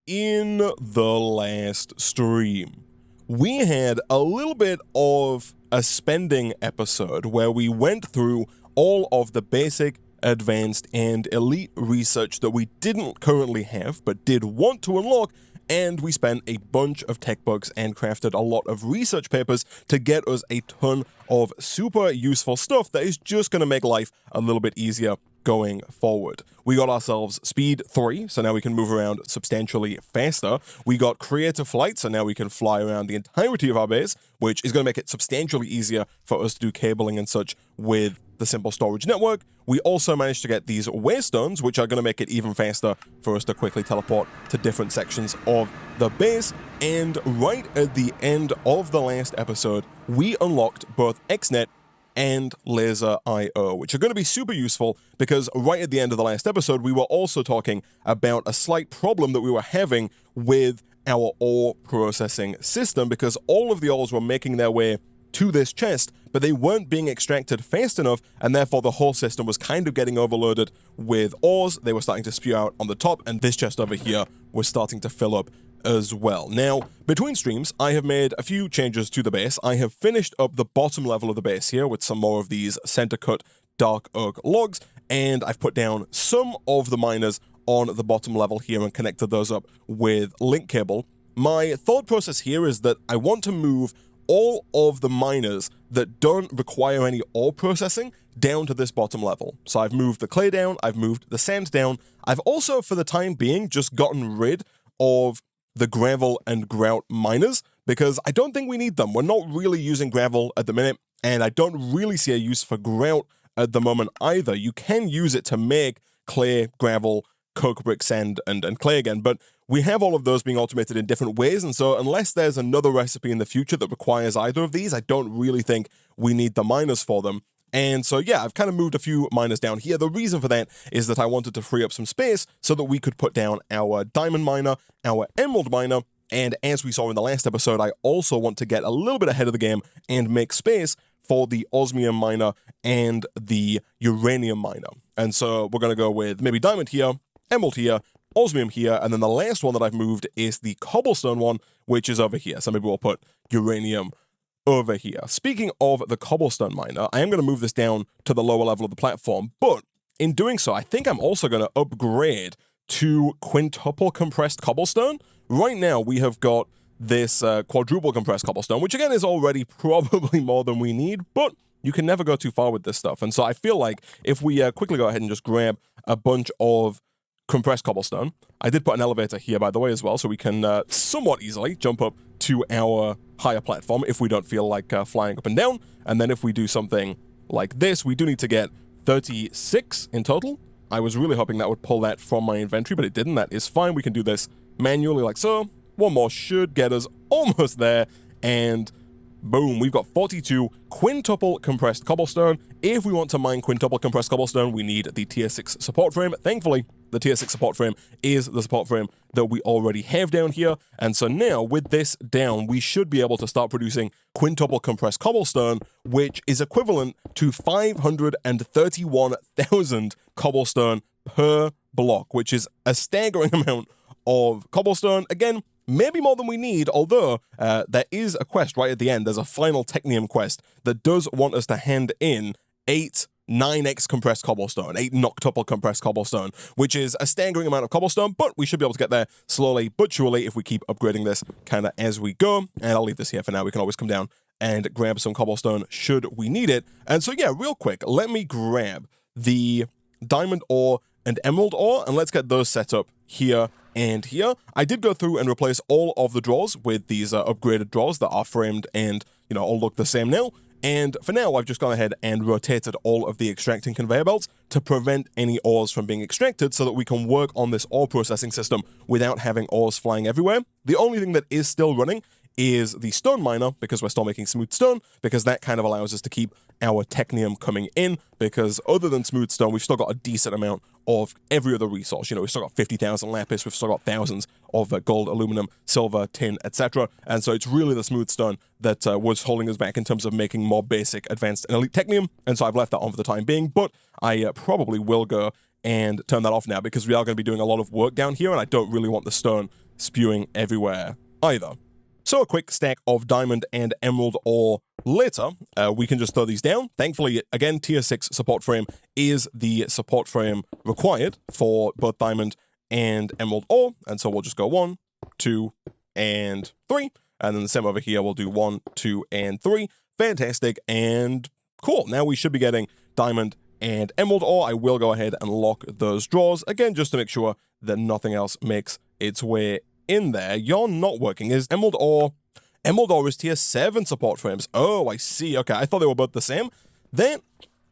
in the last stream, we had a little bit of a spending episode where we went through all of the basic, advanced, and elite research that we didn't currently have but did want to unlock, and we spent a bunch of tech bucks and crafted a lot of research papers to get us a ton of super useful stuff that is just going to make life a little bit easier going forward. We got ourselves speed 3, so now we can move around substantially faster. We got creative flight, so now we can fly around the entirety of our base, which is going to make it substantially easier for us to do cabling and such with the simple storage network. We also managed to get these waystones, which are going to make it even faster for us to quickly teleport to different sections of the base. And right at the end of the last episode, we unlocked both XNet and Laser IO, which are going to be super useful because right at the end of the last episode, we were also talking about a slight problem that we were having with our ore processing system, because all of the ores were making their way to this chest, but they weren't being extracted fast enough, and therefore the whole system was kind of getting overloaded with ores. They were starting to spew out on the top, and this chest over here was starting to fill up as well. Now, between streams, I have made a few changes to the base. I have finished up the bottom level of the base here with some more of these center cut dark oak logs, and I've put down some of the miners on the bottom level here and connected those up with link cable. My thought process here is that I want to move all of the miners that don't require any ore processing down to this bottom level. So I've moved the clay down, I've moved the sand down. I've also, for the time being, just gotten rid of the gravel and grout miners because I don't think we need them. We're not really using gravel at the minute, and I don't really see a use for grout at the moment either. You can use it to make clay, gravel, coke, brick, sand, and clay again, but we have all of those being automated in different ways, and so unless there's another recipe in the future that requires either of these, I don't really think we need the miners for them. And so yeah, I've kind of moved a few miners down here. The reason for that is that I wanted to free up some space so that we could put down our diamond miner, our emerald miner, and as we saw in the last episode, I also want to get a little bit ahead of the game and make space for the osmium miner and the uranium miner. And so we're going to go with maybe diamond here, emerald here, osmium here, and then the last one that I've moved is the cobblestone one, which is over here. So maybe we'll put uranium over here. Speaking of the cobblestone miner, I am going to move this down to the lower level of the platform, but in doing so, I think I'm also going to upgrade to quintuple compressed cobblestone. Right now, we have got this quadruple compressed cobblestone, which again is already probably more than we need, but you can never go too far with this stuff. And so I feel like if we quickly go ahead and just grab a bunch of compressed cobblestone. I did put an elevator here, by the way, as well, so we can somewhat easily jump up to our higher platform if we don't feel like flying up and down. And then if we do something like this, we do need to get 36 in total. I was really hoping that would pull that from my inventory, but it didn't. That is fine. We can do this manually like so. One more should get us almost there, and boom, we've got 42 quintuple compressed cobblestone. If we want to mine quintuple compressed cobblestone, we need the tier 6 support frame. Thankfully, the tier 6 support frame is the support frame that we already have down here. And so now, with this down, we should be able to start producing quintuple compressed cobblestone, which is equivalent to 531,000 cobblestone per block, which is a staggering amount of cobblestone. Again, maybe more than we need, although there is a quest right at the end. There's a final Technium quest that does want us to hand in 8 9x compressed cobblestone, 8 noctuple compressed cobblestone, which is a staggering amount of cobblestone, but we should be able to get there slowly but surely if we keep upgrading this kind of as we go. And I'll leave this here for now. We can always come down and grab some cobblestone should we need it. And so yeah, real quick, let me grab the diamond ore and emerald ore, and let's get those set up here and here. I did go through and replace all of the drawers with these upgraded drawers that are framed and, you know, all look the same now. And for now, I've just gone ahead and rotated all of the extracting conveyor belts to prevent any ores from being extracted so that we can work on this ore processing system without having ores flying everywhere. The only thing that is still running is the stone miner, because we're still making smooth stone, because that kind of allows us to keep our technium coming in, because other than smooth stone, we've still got a decent amount of every other resource. You know, we've still got 50,000 lapis, we've still got thousands of gold, aluminum, silver, tin, etc. And so it's really the smooth stone that was holding us back in terms of making more basic, advanced, and elite technium. And so I've left that on for the time being, but I probably will go and turn that off now, because we are going to be doing a lot of work down here, and I don't really want the stone spewing everywhere either. So a quick stack of diamond and emerald ore later, we can just throw these down. Thankfully, again, tier 6 support frame is the support frame required for both diamond and emerald ore, and so we'll just go 1, 2, and 3, and then the same over here, we'll do 1, 2, and 3. Fantastic, and cool. Now we should be getting diamond and emerald ore. I will go ahead and lock those drawers, again, just to make sure that nothing else makes its way in there. You're not working. Is emerald ore... Emerald ore is tier 7 support frames. Oh, I see. Okay, I thought they were both the same. That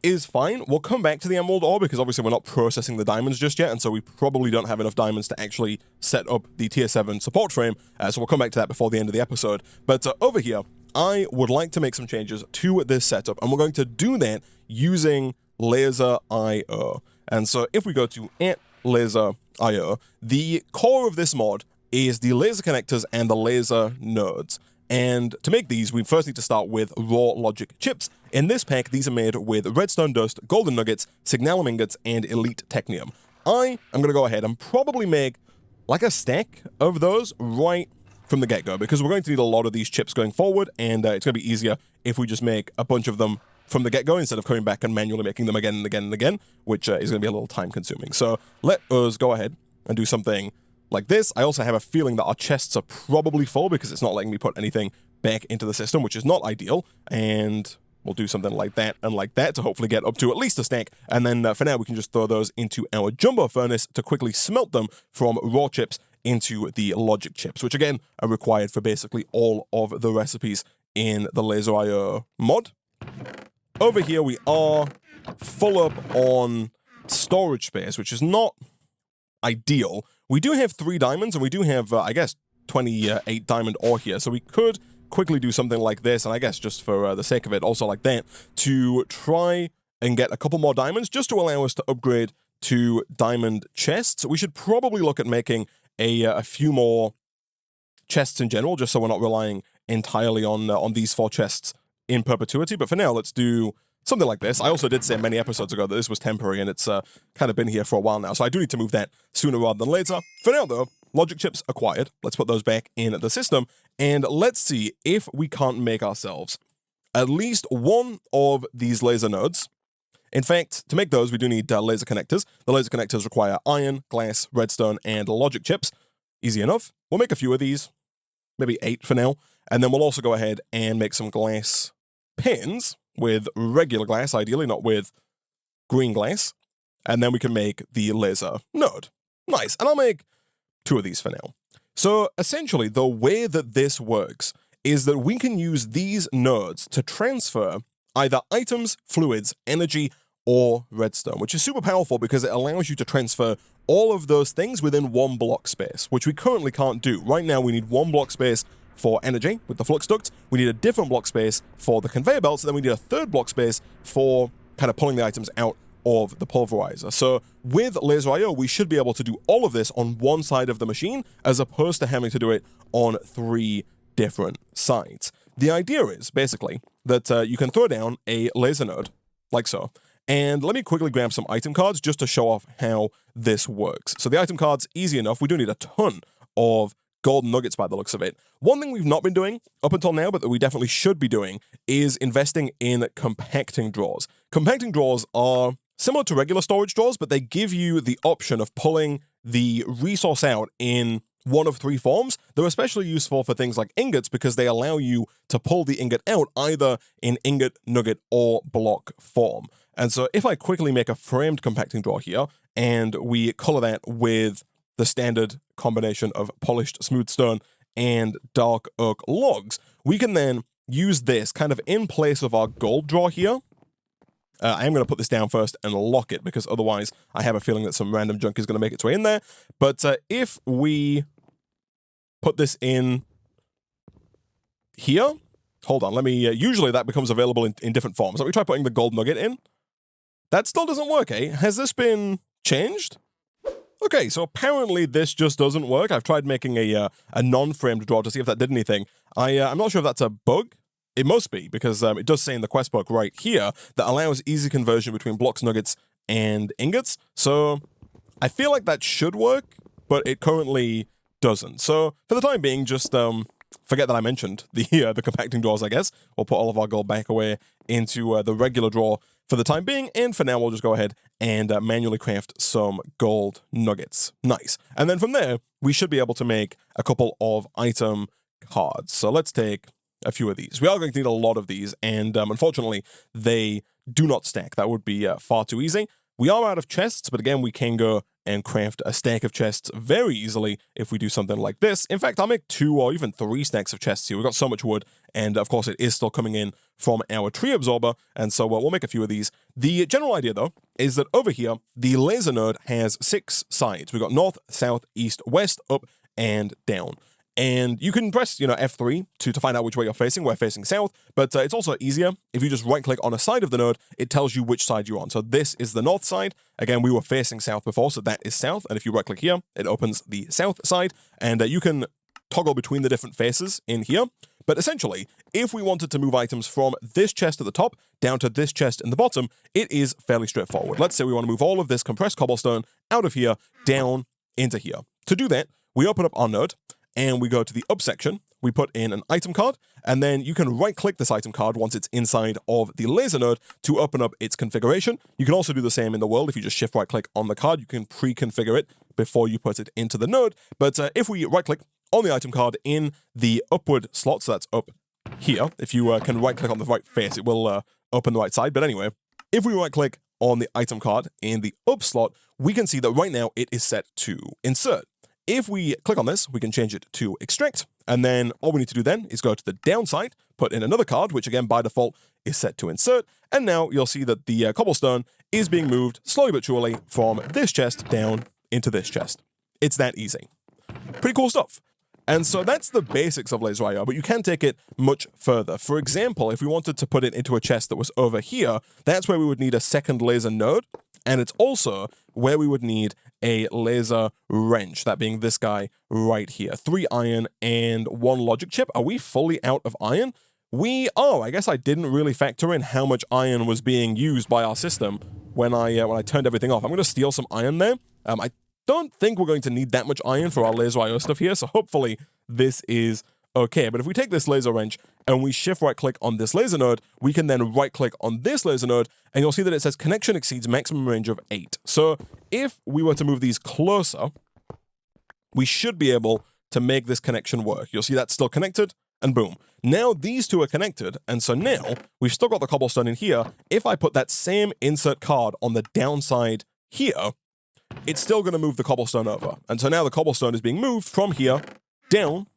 is fine. We'll come back to the emerald ore because obviously we're not processing the diamonds just yet, and so we probably don't have enough diamonds to actually set up the tier 7 support frame, so we'll come back to that before the end of the episode. But over here, I would like to make some changes to this setup, and we're going to do that using Laser IO. And so if we go to Laser IO, the core of this mod is the laser connectors and the laser nodes. And to make these, we first need to start with raw logic chips. In this pack, these are made with redstone dust, golden nuggets, signalum ingots, and elite technium. I am going to go ahead and probably make like a stack of those right from the get-go, because we're going to need a lot of these chips going forward, and it's going to be easier if we just make a bunch of them from the get-go instead of coming back and manually making them again and again and again, which is going to be a little time-consuming. So let us go ahead and do something like this. I also have a feeling that our chests are probably full because it's not letting me put anything back into the system, which is not ideal, and we'll do something like that and like that to hopefully get up to at least a stack, and then for now we can just throw those into our jumbo furnace to quickly smelt them from raw chips into the logic chips, which again are required for basically all of the recipes in the Laser IO mod. Over here we are full up on storage space, which is not ideal. We do have 3 diamonds, and we do have, I guess, 28 diamond ore here, so we could quickly do something like this, and I guess just for the sake of it, also like that, to try and get a couple more diamonds, just to allow us to upgrade to diamond chests. We should probably look at making a few more chests in general, just so we're not relying entirely on these 4 chests in perpetuity, but for now, let's do something like this. I also did say many episodes ago that this was temporary, and it's kind of been here for a while now, so I do need to move that sooner rather than later. For now, though, logic chips acquired. Let's put those back in the system, and let's see if we can't make ourselves at least one of these laser nodes. In fact, to make those, we do need laser connectors. The laser connectors require iron, glass, redstone, and logic chips. Easy enough. We'll make a few of these, maybe 8 for now, and then we'll also go ahead and make some glass pins with regular glass, ideally, not with green glass. And then we can make the laser node. Nice. And I'll make 2 of these for now. So essentially, the way that this works is that we can use these nodes to transfer either items, fluids, energy, or redstone, which is super powerful because it allows you to transfer all of those things within 1 block space, which we currently can't do. Right now, we need 1 block space for energy with the flux duct, we need a different block space for the conveyor belts, and then we need a 3rd block space for kind of pulling the items out of the pulverizer. So with Laser IO, we should be able to do all of this on one side of the machine, as opposed to having to do it on 3 different sides. The idea is, basically, that you can throw down a laser node, like so, and let me quickly grab some item cards just to show off how this works. So the item cards, easy enough. We do need a ton of golden nuggets by the looks of it. One thing we've not been doing up until now, but that we definitely should be doing, is investing in compacting drawers. Compacting drawers are similar to regular storage drawers, but they give you the option of pulling the resource out in one of 3 forms. They're especially useful for things like ingots because they allow you to pull the ingot out either in ingot, nugget, or block form. And so if I quickly make a framed compacting drawer here, and we color that with the standard combination of polished smooth stone and dark oak logs, we can then use this kind of in place of our gold drawer here. I am going to put this down first and lock it, because otherwise I have a feeling that some random junk is going to make its way in there. But if we put this in here, hold on, let me, usually that becomes available in different forms. Let me try putting the gold nugget in. That still doesn't work, eh? Has this been changed? Okay, so apparently this just doesn't work. I've tried making a non-framed drawer to see if that did anything. I'm not sure if that's a bug. It must be, because it does say in the quest book right here that allows easy conversion between blocks, nuggets, and ingots. So I feel like that should work, but it currently doesn't. So for the time being, just forget that I mentioned the compacting drawers, I guess. We'll put all of our gold back away into the regular drawer for the time being, and for now we'll just go ahead and manually craft some gold nuggets. Nice. And then from there, we should be able to make a couple of item cards. So let's take a few of these. We are going to need a lot of these, and unfortunately, they do not stack. That would be far too easy. We are out of chests, but again, we can go and craft a stack of chests very easily if we do something like this. In fact, I'll make 2 or even 3 stacks of chests here. We've got so much wood, and of course, it is still coming in from our tree absorber, and so we'll make a few of these. The general idea, though, is that over here, the laser node has 6 sides. We've got north, south, east, west, up, and down. And you can press, F3 to find out which way you're facing. We're facing south, but it's also easier if you just right-click on a side of the node, it tells you which side you're on. So this is the north side. Again, we were facing south before, so that is south. And if you right-click here, it opens the south side, and you can toggle between the different faces in here. But essentially, if we wanted to move items from this chest at the top down to this chest in the bottom, it is fairly straightforward. Let's say we want to move all of this compressed cobblestone out of here, down into here. To do that, we open up our node, and we go to the up section, we put in an item card, and then you can right-click this item card once it's inside of the laser node to open up its configuration. You can also do the same in the world. If you just shift right-click on the card, you can pre-configure it before you put it into the node. But if we right-click on the item card in the upward slot, so that's up here, if you can right-click on the right face, it will open the right side. But anyway, if we right-click on the item card in the up slot, we can see that right now it is set to insert. If we click on this, we can change it to extract, and then all we need to do then is go to the downside, put in another card, which again by default is set to insert, and now you'll see that the cobblestone is being moved slowly but surely from this chest down into this chest. It's that easy. Pretty cool stuff. And so that's the basics of laser IO, but you can take it much further. For example, if we wanted to put it into a chest that was over here, that's where we would need a second laser node, and it's also where we would need a laser wrench, that being this guy right here. 3 iron and 1 logic chip. Are we fully out of iron? We are. I guess I didn't really factor in how much iron was being used by our system when I turned everything off. I'm going to steal some iron there. I don't think we're going to need that much iron for our laser IO stuff here, so hopefully this is okay. But if we take this laser wrench and we shift right-click on this laser node, we can then right-click on this laser node, and you'll see that it says connection exceeds maximum range of 8. So if we were to move these closer, we should be able to make this connection work. You'll see that's still connected, and boom. Now these two are connected, and so now we've still got the cobblestone in here. If I put that same insert card on the downside here, it's still going to move the cobblestone over. And so now the cobblestone is being moved from here down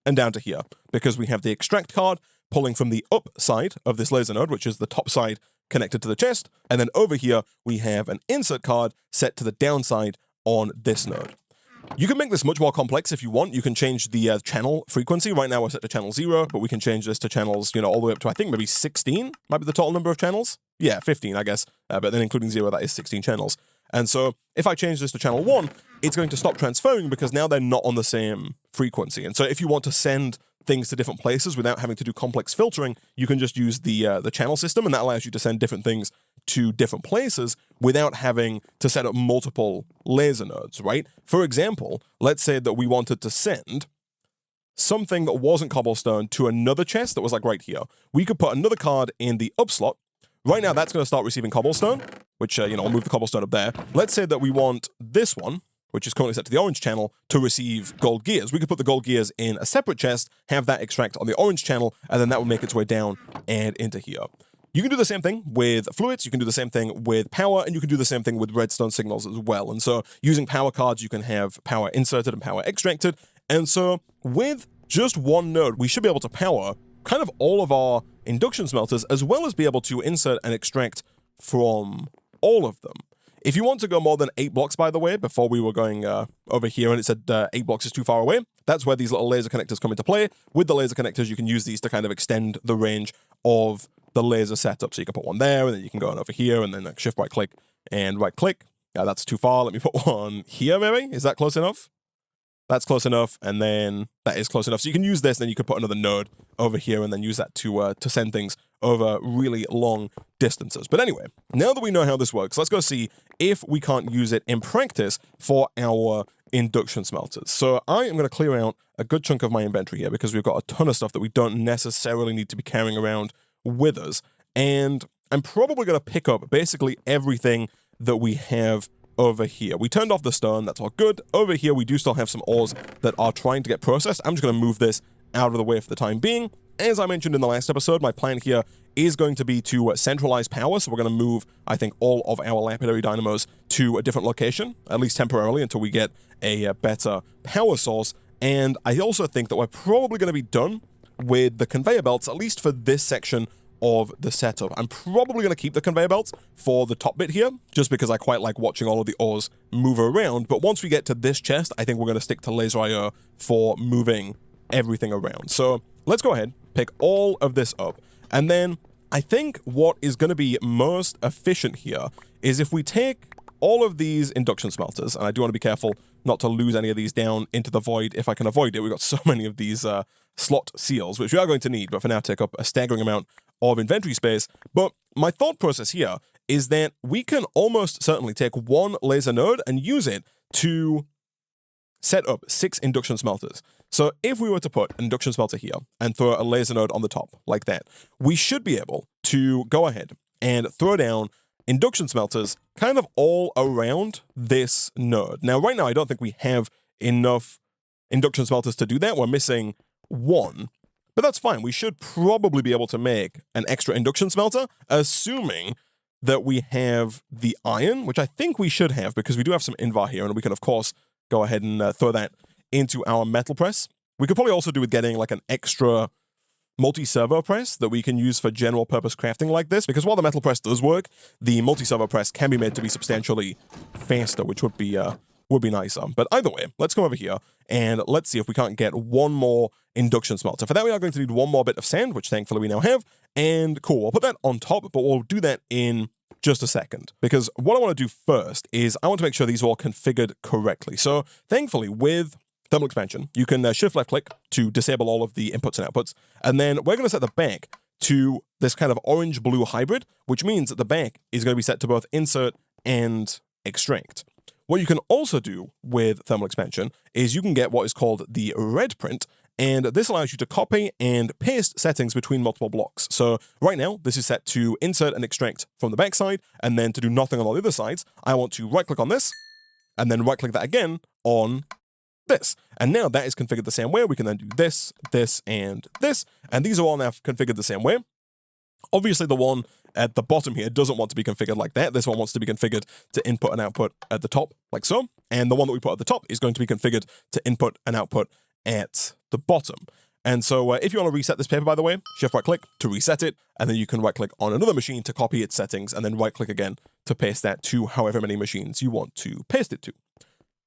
and down to here, because we have the extract card pulling from the up side of this laser node, which is the top side connected to the chest, and then over here we have an insert card set to the downside on this node. You can make this much more complex if you want. You can change the channel frequency. Right now we're set to channel 0, but we can change this to channels, all the way up to, I think, maybe 16 might be the total number of channels. Yeah, 15, I guess, but then including 0, that is 16 channels. And so if I change this to channel 1, it's going to stop transferring because now they're not on the same frequency. And so if you want to send things to different places without having to do complex filtering, you can just use the channel system, and that allows you to send different things to different places without having to set up multiple laser nodes, right? For example, let's say that we wanted to send something that wasn't cobblestone to another chest that was like right here. We could put another card in the up slot. Right now, that's going to start receiving cobblestone, which, I'll move the cobblestone up there. Let's say that we want this one, which is currently set to the orange channel, to receive gold gears. We could put the gold gears in a separate chest, have that extract on the orange channel, and then that will make its way down and into here. You can do the same thing with fluids, you can do the same thing with power, and you can do the same thing with redstone signals as well. And so using power cards, you can have power inserted and power extracted. And so with just one node, we should be able to power kind of all of our induction smelters, as well as be able to insert and extract from all of them. If you want to go more than 8 blocks, by the way, before we were going over here and it said 8 blocks is too far away, that's where these little laser connectors come into play. With the laser connectors, you can use these to kind of extend the range of the laser setup. So you can put one there, and then you can go on over here, and then shift right-click and right-click. That's too far. Let me put one here, maybe? Is that close enough? That's close enough, and then that is close enough. So you can use this, and then you could put another node over here, and then use that to send things over really long distances. But anyway, now that we know how this works, let's go see if we can't use it in practice for our induction smelters. So I am going to clear out a good chunk of my inventory here because we've got a ton of stuff that we don't necessarily need to be carrying around with us. And I'm probably going to pick up basically everything that we have over here. We turned off the stone, that's all good. Over here, we do still have some ores that are trying to get processed. I'm just going to move this out of the way for the time being. As I mentioned in the last episode, my plan here is going to be to centralize power, so we're going to move, I think, all of our lapidary dynamos to a different location, at least temporarily, until we get a better power source. And I also think that we're probably going to be done with the conveyor belts, at least for this section of the setup. I'm probably going to keep the conveyor belts for the top bit here, just because I quite like watching all of the ores move around. But once we get to this chest, I think we're going to stick to laser IO for moving everything around. So let's go ahead, pick all of this up, and then I think what is going to be most efficient here is if we take all of these induction smelters, and I do want to be careful not to lose any of these down into the void if I can avoid it. We've got so many of these slot seals, which we are going to need, but for now take up a staggering amount of inventory space. But my thought process here is that we can almost certainly take one laser node and use it to set up 6 induction smelters. So if we were to put an induction smelter here and throw a laser node on the top like that, we should be able to go ahead and throw down induction smelters kind of all around this node. Now, right now, I don't think we have enough induction smelters to do that. We're missing 1. But that's fine. We should probably be able to make an extra induction smelter, assuming that we have the iron, which I think we should have because we do have some invar here, and we can, of course, go ahead and throw that into our metal press. We could probably also do with getting like an extra multi-servo press that we can use for general purpose crafting like this, because while the metal press does work, the multi-servo press can be made to be substantially faster, which would be nicer. But either way, let's come over here and let's see if we can't get one more induction smelter. For that, we are going to need one more bit of sand, which thankfully we now have. And cool, we'll put that on top, but we'll do that in just a second, because what I want to do first is I want to make sure these are all configured correctly. So thankfully, with Thermal Expansion, you can shift left click to disable all of the inputs and outputs, and then we're going to set the back to this kind of orange-blue hybrid, which means that the back is going to be set to both insert and extract. What you can also do with Thermal Expansion is you can get what is called the red print, and this allows you to copy and paste settings between multiple blocks. So right now, this is set to insert and extract from the backside, and then to do nothing on all the other sides, I want to right-click on this, and then right-click that again on this. And now that is configured the same way. We can then do this, this, and this, and these are all now configured the same way. Obviously, the one at the bottom here doesn't want to be configured like that. This one wants to be configured to input and output at the top, like so. And the one that we put at the top is going to be configured to input and output at the bottom. And so if you want to reset this paper, by the way, shift right click to reset it, and then you can right click on another machine to copy its settings, and then right click again to paste that to however many machines you want to paste it to.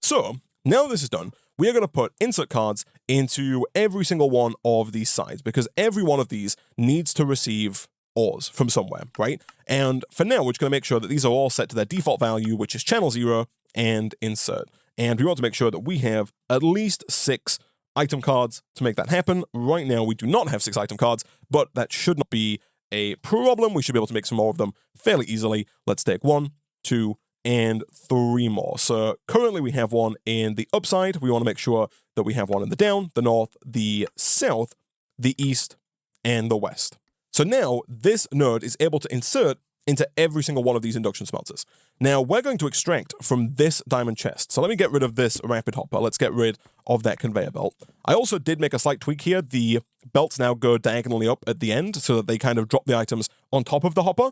So now this is done, we are going to put insert cards into every single one of these sides, because every one of these needs to receive ores from somewhere, right? And for now, we're just going to make sure that these are all set to their default value, which is channel 0 and insert. And we want to make sure that we have at least 6 item cards to make that happen. Right now, we do not have 6 item cards, but that should not be a problem. We should be able to make some more of them fairly easily. Let's take 1, 2, and 3 more. So currently we have one in the upside. We want to make sure that we have one in the down, the north, the south, the east, and the west. So now this node is able to insert into every single one of these induction smelters. Now we're going to extract from this diamond chest. So let me get rid of this rapid hopper. Let's get rid of that conveyor belt. I also did make a slight tweak here. The belts now go diagonally up at the end so that they kind of drop the items on top of the hopper.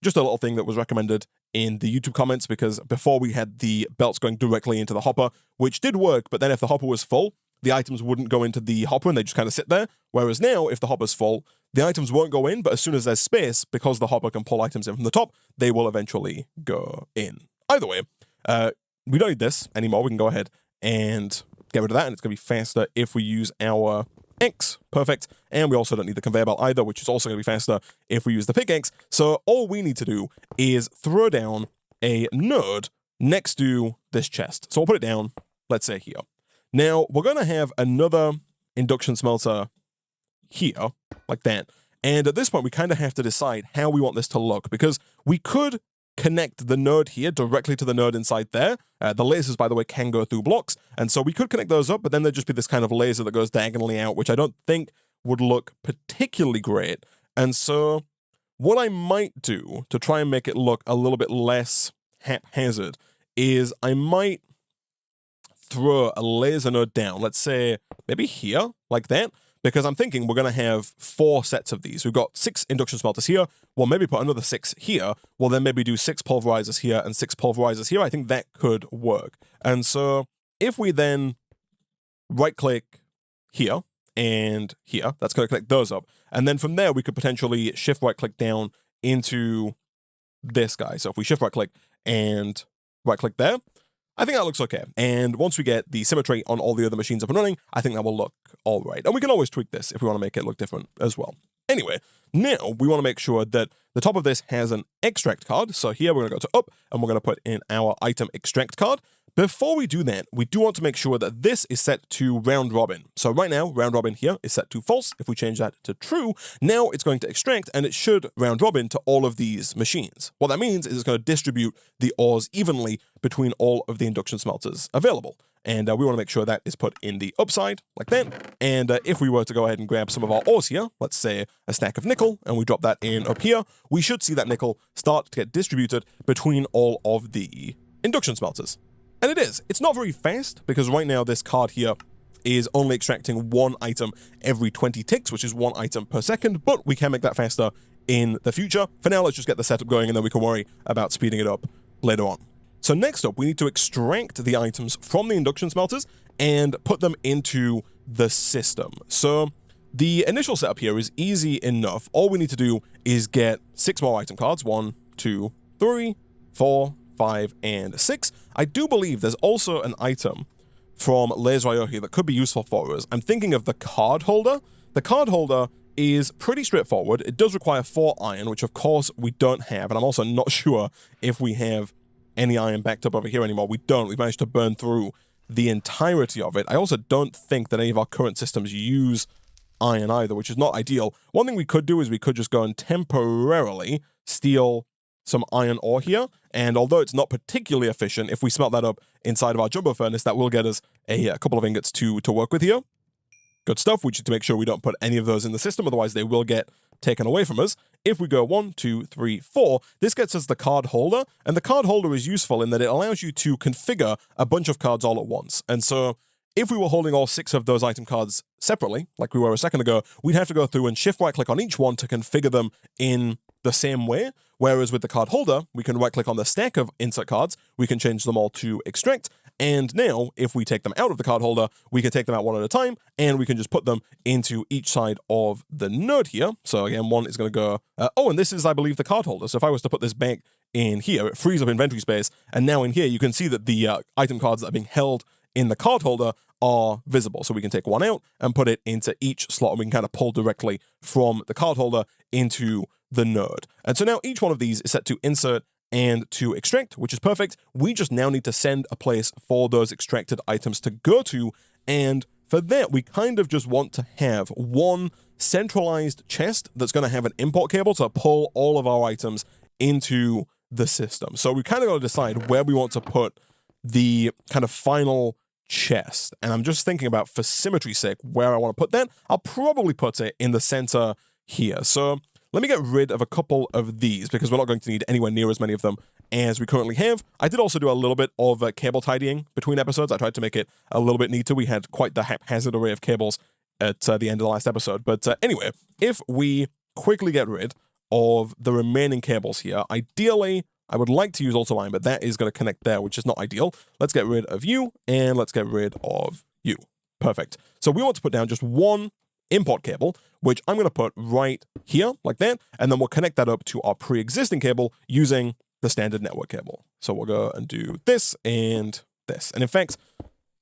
Just a little thing that was recommended in the YouTube comments, because before we had the belts going directly into the hopper, which did work, but then if the hopper was full, the items wouldn't go into the hopper and they just kind of sit there. Whereas now, if the hopper's full, the items won't go in, but as soon as there's space, because the hopper can pull items in from the top, they will eventually go in. Either way, we don't need this anymore. We can go ahead and get rid of that, and it's going to be faster if we use our X. Perfect. And we also don't need the conveyor belt either, which is also going to be faster if we use the pickaxe. So all we need to do is throw down a node next to this chest. So we'll put it down, let's say here. Now, we're going to have another induction smelter here, like that. And at this point, we kind of have to decide how we want this to look, because we could connect the node here directly to the node inside there. The lasers, by the way, can go through blocks, and so we could connect those up, but then there'd just be this kind of laser that goes diagonally out, which I don't think would look particularly great. And so what I might do to try and make it look a little bit less haphazard is I might throw a laser node down, let's say maybe here, like that, because I'm thinking we're going to have 4 sets of these. We've got 6 induction smelters here. We'll maybe put another 6 here. We'll then maybe do 6 pulverizers here and 6 pulverizers here. I think that could work. And so if we then right-click here and here, that's going to connect those up. And then from there, we could potentially shift right-click down into this guy. So if we shift right-click and right-click there, I think that looks okay. And once we get the symmetry on all the other machines up and running, I think that will look all right. And we can always tweak this if we want to make it look different as well. Anyway, now we want to make sure that the top of this has an extract card. So here we're going to go to up and we're going to put in our item extract card. Before we do that, we do want to make sure that this is set to round robin. So right now, round robin here is set to false. If we change that to true, now it's going to extract and it should round robin to all of these machines. What that means is it's going to distribute the ores evenly between all of the induction smelters available. And we want to make sure that is put in the upside, like that. And if we were to go ahead and grab some of our ores here, let's say a stack of nickel, and we drop that in up here, we should see that nickel start to get distributed between all of the induction smelters. And it is. It's not very fast, because right now this card here is only extracting 1 item every 20 ticks, which is 1 item per second, but we can make that faster in the future. For now, let's just get the setup going, and then we can worry about speeding it up later on. So next up, we need to extract the items from the induction smelters and put them into the system. So the initial setup here is easy enough. All we need to do is get 6 more item cards. 1, 2, 3, 4, 5, and 6. I do believe there's also an item from Laser.io here that could be useful for us. I'm thinking of the card holder. The card holder is pretty straightforward. It does require 4 iron, which of course we don't have, and I'm also not sure if we have any iron backed up over here anymore. We don't. We've managed to burn through the entirety of it. I also don't think that any of our current systems use iron either, which is not ideal. One thing we could do is we could just go and temporarily steal some iron ore here, and although it's not particularly efficient, if we smelt that up inside of our jumbo furnace, that will get us a couple of ingots to work with here. Good stuff. We need to make sure we don't put any of those in the system, otherwise they will get taken away from us. If we go 1, 2, 3, 4, this gets us the card holder, and the card holder is useful in that it allows you to configure a bunch of cards all at once. And so if we were holding all 6 of those item cards separately, like we were a second ago, we'd have to go through and shift right-click on each one to configure them in the same way. Whereas with the card holder, we can right-click on the stack of insert cards, we can change them all to extract, and now, if we take them out of the card holder, we can take them out one at a time, and we can just put them into each side of the node here. So again, one is going to go, oh, and this is, I believe, the card holder. So if I was to put this back in here, it frees up inventory space, and now in here, you can see that the item cards that are being held in the card holder are visible. So we can take one out and put it into each slot, and we can kind of pull directly from the card holder into the node. And so now each one of these is set to insert and to extract, which is perfect. We just now need to send a place for those extracted items to go to, and for that, we kind of just want to have one centralized chest that's going to have an import cable to pull all of our items into the system. So we kind of got to decide where we want to put the kind of final chest, and I'm just thinking about, for symmetry's sake, where I want to put that. I'll probably put it in the center here. So let me get rid of a couple of these, because we're not going to need anywhere near as many of them as we currently have. I did also do a little bit of cable tidying between episodes. I tried to make it a little bit neater. We had quite the haphazard array of cables at the end of the last episode. But anyway, if we quickly get rid of the remaining cables here, ideally, I would like to use Ultraline, but that is going to connect there, which is not ideal. Let's get rid of you, and let's get rid of you. Perfect. So we want to put down just one import cable, which I'm going to put right here, like that, and then we'll connect that up to our pre-existing cable using the standard network cable. So we'll go and do this and this. And in fact,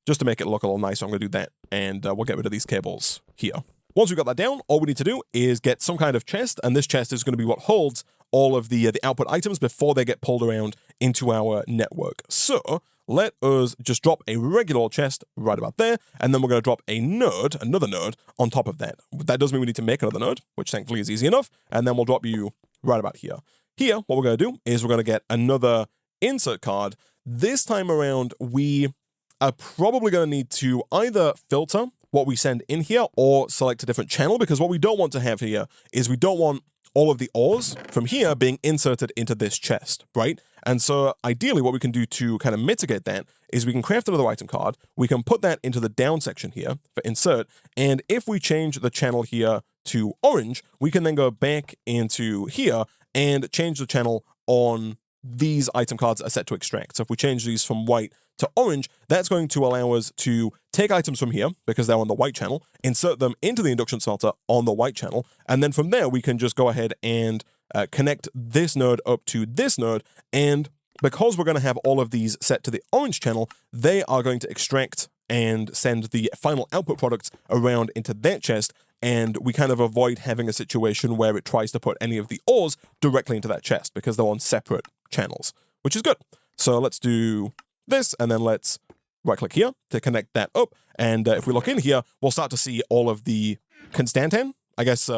just to make it look a little nicer, I'm going to do that, and we'll get rid of these cables here. Once we've got that down, all we need to do is get some kind of chest, and this chest is going to be what holds all of the output items before they get pulled around into our network. So let us just drop a regular chest right about there, and then we're going to drop a node, another node, on top of that. That does mean we need to make another node, which thankfully is easy enough, and then we'll drop you right about here. here, what we're going to do is we're going to get another insert card. This time around, we are probably going to need to either filter what we send in here or select a different channel, because what we don't want to have here is we don't want all of the ores from here being inserted into this chest, right? And so ideally what we can do to kind of mitigate that is we can craft another item card, we can put that into the down section here for insert, and if we change the channel here to orange, we can then go back into here and change the channel on these item cards that are set to extract. So if we change these from white to orange, that's going to allow us to take items from here, because they're on the white channel, insert them into the induction smelter on the white channel, and then from there we can just go ahead and connect this node up to this node, and because we're going to have all of these set to the orange channel, they are going to extract and send the final output products around into that chest, and we kind of avoid having a situation where it tries to put any of the ores directly into that chest, because they're on separate channels, which is good. So let's do this, and then let's right-click here to connect that up, and if we look in here, we'll start to see all of the constantan. I guess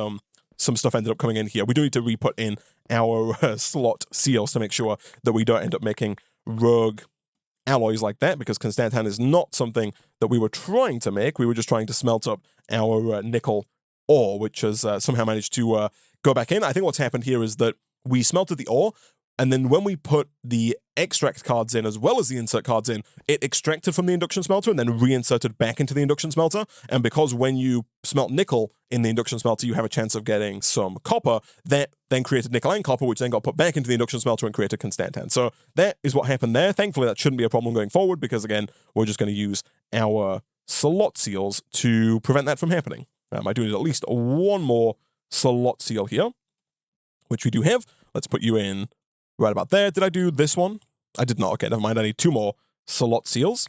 some stuff ended up coming in here. We do need to re-put in our slot seals to make sure that we don't end up making rogue alloys like that, because constantan is not something that we were trying to make. We were just trying to smelt up our nickel ore, which has somehow managed to go back in. I think what's happened here is that we smelted the ore, and then when we put the extract cards in as well as the insert cards in, it extracted from the induction smelter and then reinserted back into the induction smelter. And because when you smelt nickel in the induction smelter, you have a chance of getting some copper, that then created nickel and copper, which then got put back into the induction smelter and created constantan. So that is what happened there. Thankfully, that shouldn't be a problem going forward, because again, we're just going to use our slot seals to prevent that from happening. I do need at least one more slot seal here, which we do have. Let's put you in right about there. Did I do this one? I did not. Okay, never mind. I need two more slot seals.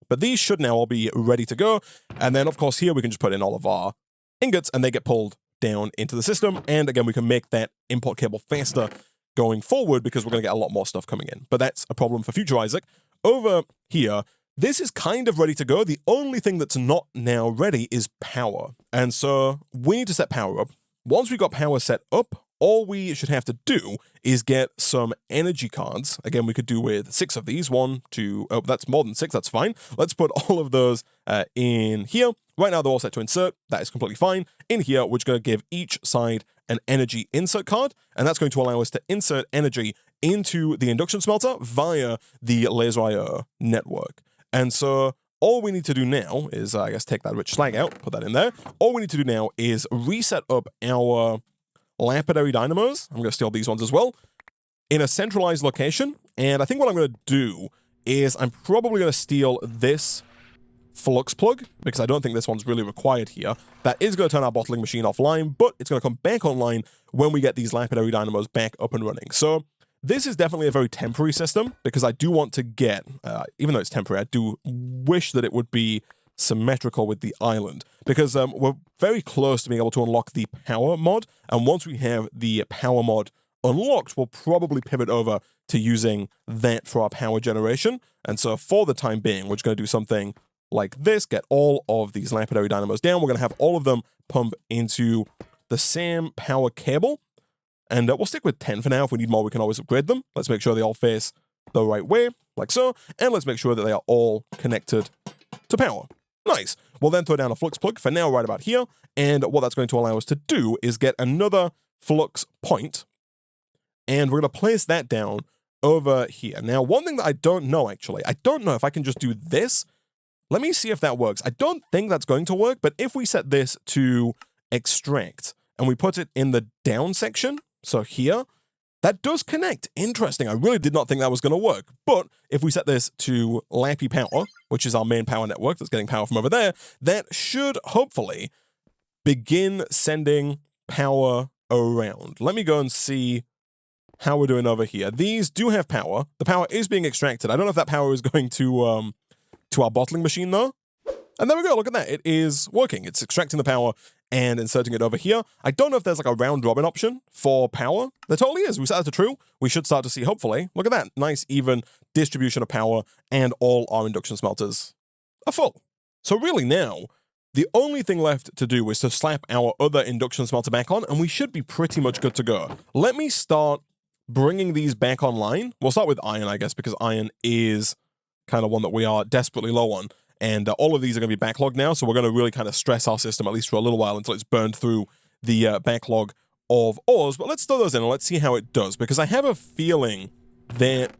But these should now all be ready to go. And then, of course, here we can just put in all of our ingots, and they get pulled down into the system. And again, we can make that import cable faster going forward, because we're going to get a lot more stuff coming in. But that's a problem for future Isaac. Over here, this is kind of ready to go. The only thing that's not now ready is power. And so we need to set power up. Once we've got power set up, all we should have to do is get some energy cards. Again, we could do with 6 of these. 1, 2, oh, that's more than 6, that's fine. Let's put all of those in here. Right now, they're all set to insert. That is completely fine. In here, we're just going to give each side an energy insert card, and that's going to allow us to insert energy into the induction smelter via the laser IO network. And so all we need to do now is, I guess, take that rich slag out, put that in there. All we need to do now is reset up our lapidary dynamos. I'm going to steal these ones as well, in a centralized location. And I think what I'm going to do is I'm probably going to steal this flux plug, because I don't think this one's really required here. That is going to turn our bottling machine offline, but it's going to come back online when we get these lapidary dynamos back up and running. So this is definitely a very temporary system, because I do want to get, even though it's temporary, I do wish that it would be symmetrical with the island, because we're very close to being able to unlock the power mod, and once we have the power mod unlocked, we'll probably pivot over to using that for our power generation. And so for the time being, we're just going to do something like this, get all of these lapidary dynamos down. We're going to have all of them pump into the same power cable, and we'll stick with 10 for now. If we need more, we can always upgrade them. Let's make sure they all face the right way, like so, and let's make sure that they are all connected to power. Nice. We'll then throw down a flux plug for now right about here, and what that's going to allow us to do is get another flux point, and we're going to place that down over here. Now, one thing that I don't know, actually, I don't know if I can just do this. Let me see if that works. I don't think that's going to work, but if we set this to extract, and we put it in the down section, so here, that does connect. Interesting. I really did not think that was going to work. But if we set this to Lappy Power, which is our main power network that's getting power from over there, that should hopefully begin sending power around. Let me go and see how we're doing over here. These do have power. The power is being extracted. I don't know if that power is going to our bottling machine, though. And there we go. Look at that. It is working. It's extracting the power and inserting it over here. I don't know if there's like a round robin option for power. There totally is. We set that to true. We should start to see, hopefully, look at that. Nice, even distribution of power, and all our induction smelters are full. So really now, The only thing left to do is to slap our other induction smelter back on, and we should be pretty much good to go. Let me start bringing these back online. We'll start with iron, I guess, because iron is kind of one that we are desperately low on. And all of these are going to be backlogged now, so we're going to really kind of stress our system, at least for a little while, until it's burned through the backlog of ores. But let's throw those in and let's see how it does, because I have a feeling that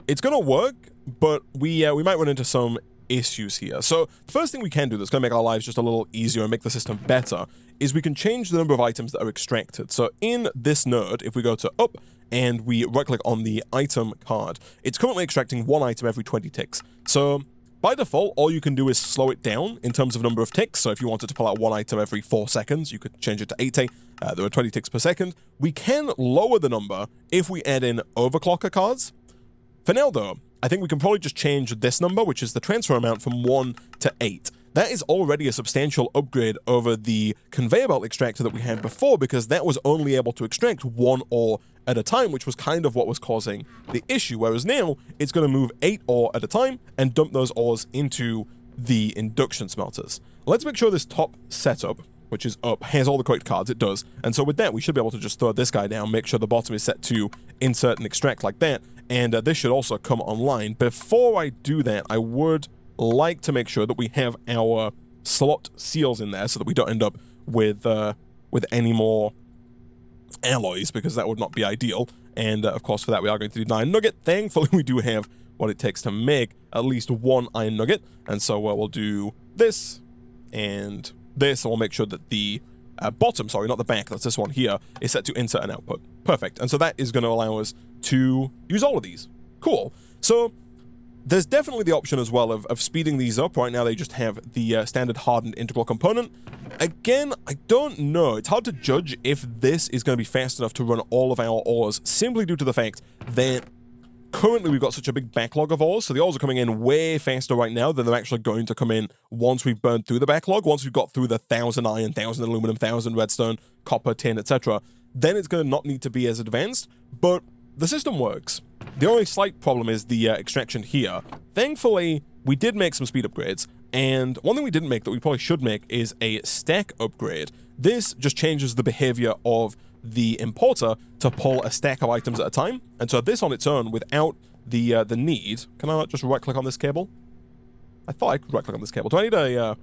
it's going to work, but we might run into some issues here. So the first thing we can do that's going to make our lives just a little easier and make the system better is we can change the number of items that are extracted. So in this node, if we go to up and we right-click on the item card, it's currently extracting 1 item every 20 ticks. So by default, all you can do is slow it down in terms of number of ticks. So if you wanted to pull out 1 item every 4 seconds, you could change it to 80. There are 20 ticks per second. We can lower the number if we add in overclocker cards. For now, though, I think we can probably just change this number, which is the transfer amount, from 1 to 8. That is already a substantial upgrade over the conveyor belt extractor that we had before, because that was only able to extract 1 ore at a time, which was kind of what was causing the issue, whereas now it's going to move 8 ore at a time and dump those ores into the induction smelters. Let's make sure this top setup, which is up, has all the correct cards. It does. And so with that, we should be able to just throw this guy down, make sure the bottom is set to insert and extract like that, and this should also come online. Before I do that, I would like to make sure that we have our slot seals in there so that we don't end up with any more alloys, because that would not be ideal. And of course, for that, we are going to need an iron nugget. Thankfully, we do have what it takes to make at least 1 iron nugget. And so we'll do this and this, and we'll make sure that the bottom, sorry, not the back, that's this one here, is set to insert and output. Perfect. And so that is going to allow us to use all of these. Cool. So there's definitely the option as well of speeding these up. Right now, they just have the standard hardened integral component. Again, I don't know. It's hard to judge if this is going to be fast enough to run all of our ores, simply due to the fact that currently we've got such a big backlog of ores, so the ores are coming in way faster right now than they're actually going to come in once we've burned through the backlog. Once we've got through the 1,000 iron, 1,000 aluminum, 1,000 redstone, copper, tin, etc., then it's going to not need to be as advanced, but the system works. The only slight problem is the extraction here. Thankfully, we did make some speed upgrades, and one thing we didn't make that we probably should make is a stack upgrade. This just changes the behavior of the importer to pull a stack of items at a time, and so this on its own, without the need... Can I not just right-click on this cable? I thought I could right-click on this cable. Do I need a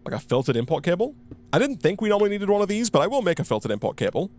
like a filtered import cable? I didn't think we normally needed one of these, but I will make a filtered import cable,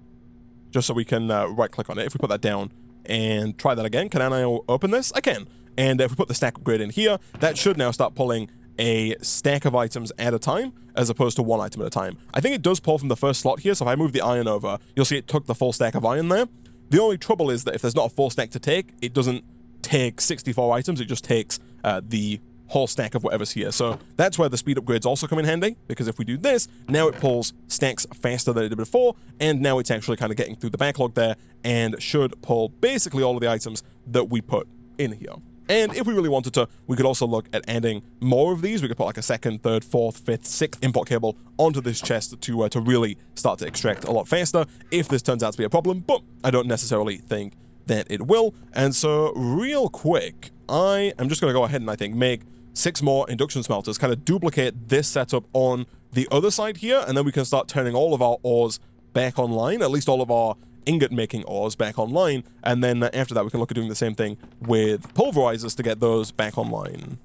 just so we can right-click on it. If we put that down and try that again, can I now open this? I can. And if we put the stack upgrade in here, that should now start pulling a stack of items at a time, as opposed to 1 item at a time. I think it does pull from the first slot here, so if I move the iron over, you'll see it took the full stack of iron there. The only trouble is that if there's not a full stack to take, it doesn't take 64 items, it just takes the whole stack of whatever's here. So that's where the speed upgrades also come in handy, because if we do this, now it pulls stacks faster than it did before, and now it's actually kind of getting through the backlog there, and should pull basically all of the items that we put in here. And if we really wanted to, we could also look at adding more of these. We could put like a 2nd, 3rd, 4th, 5th, 6th import cable onto this chest to really start to extract a lot faster if this turns out to be a problem, but I don't necessarily think that it will. And so real quick, I am just going to go ahead and I think make 6 more induction smelters, kind of duplicate this setup on the other side here, and then we can start turning all of our ores back online, at least all of our ingot making ores back online, and then after that we can look at doing the same thing with pulverizers to get those back online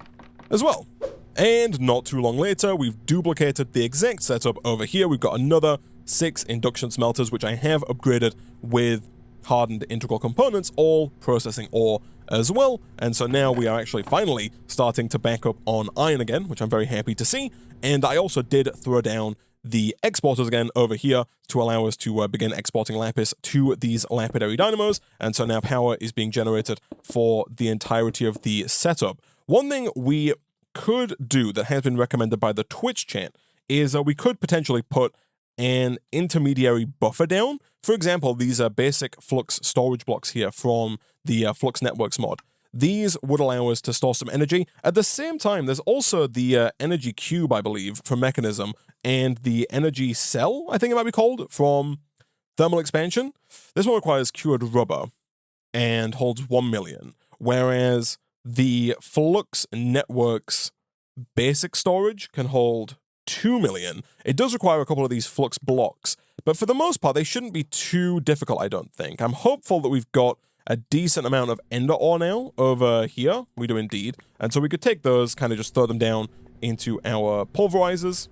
as well. And not too long later, we've duplicated the exact setup over here. We've got another 6 induction smelters, which I have upgraded with hardened integral components, all processing ore as well. And so now we are actually finally starting to back up on iron again, which I'm very happy to see. And I also did throw down the exporters again over here to allow us to begin exporting lapis to these lapidary dynamos, and so now power is being generated for the entirety of the setup. One thing we could do that has been recommended by the Twitch chat is we could potentially put an intermediary buffer down. For example, these are basic Flux storage blocks here from the Flux Networks mod. These would allow us to store some energy. At the same time, there's also the energy cube, I believe, from Mekanism, and the energy cell, I think it might be called, from Themal Expansion. This one requires cured rubber and holds 1 million, whereas the Flux Networks basic storage can hold 2 million. It does require a couple of these flux blocks, but for the most part, they shouldn't be too difficult, I don't think. I'm hopeful that we've got a decent amount of ender ore now over here. We do indeed. And so we could take those, kind of just throw them down into our pulverizers,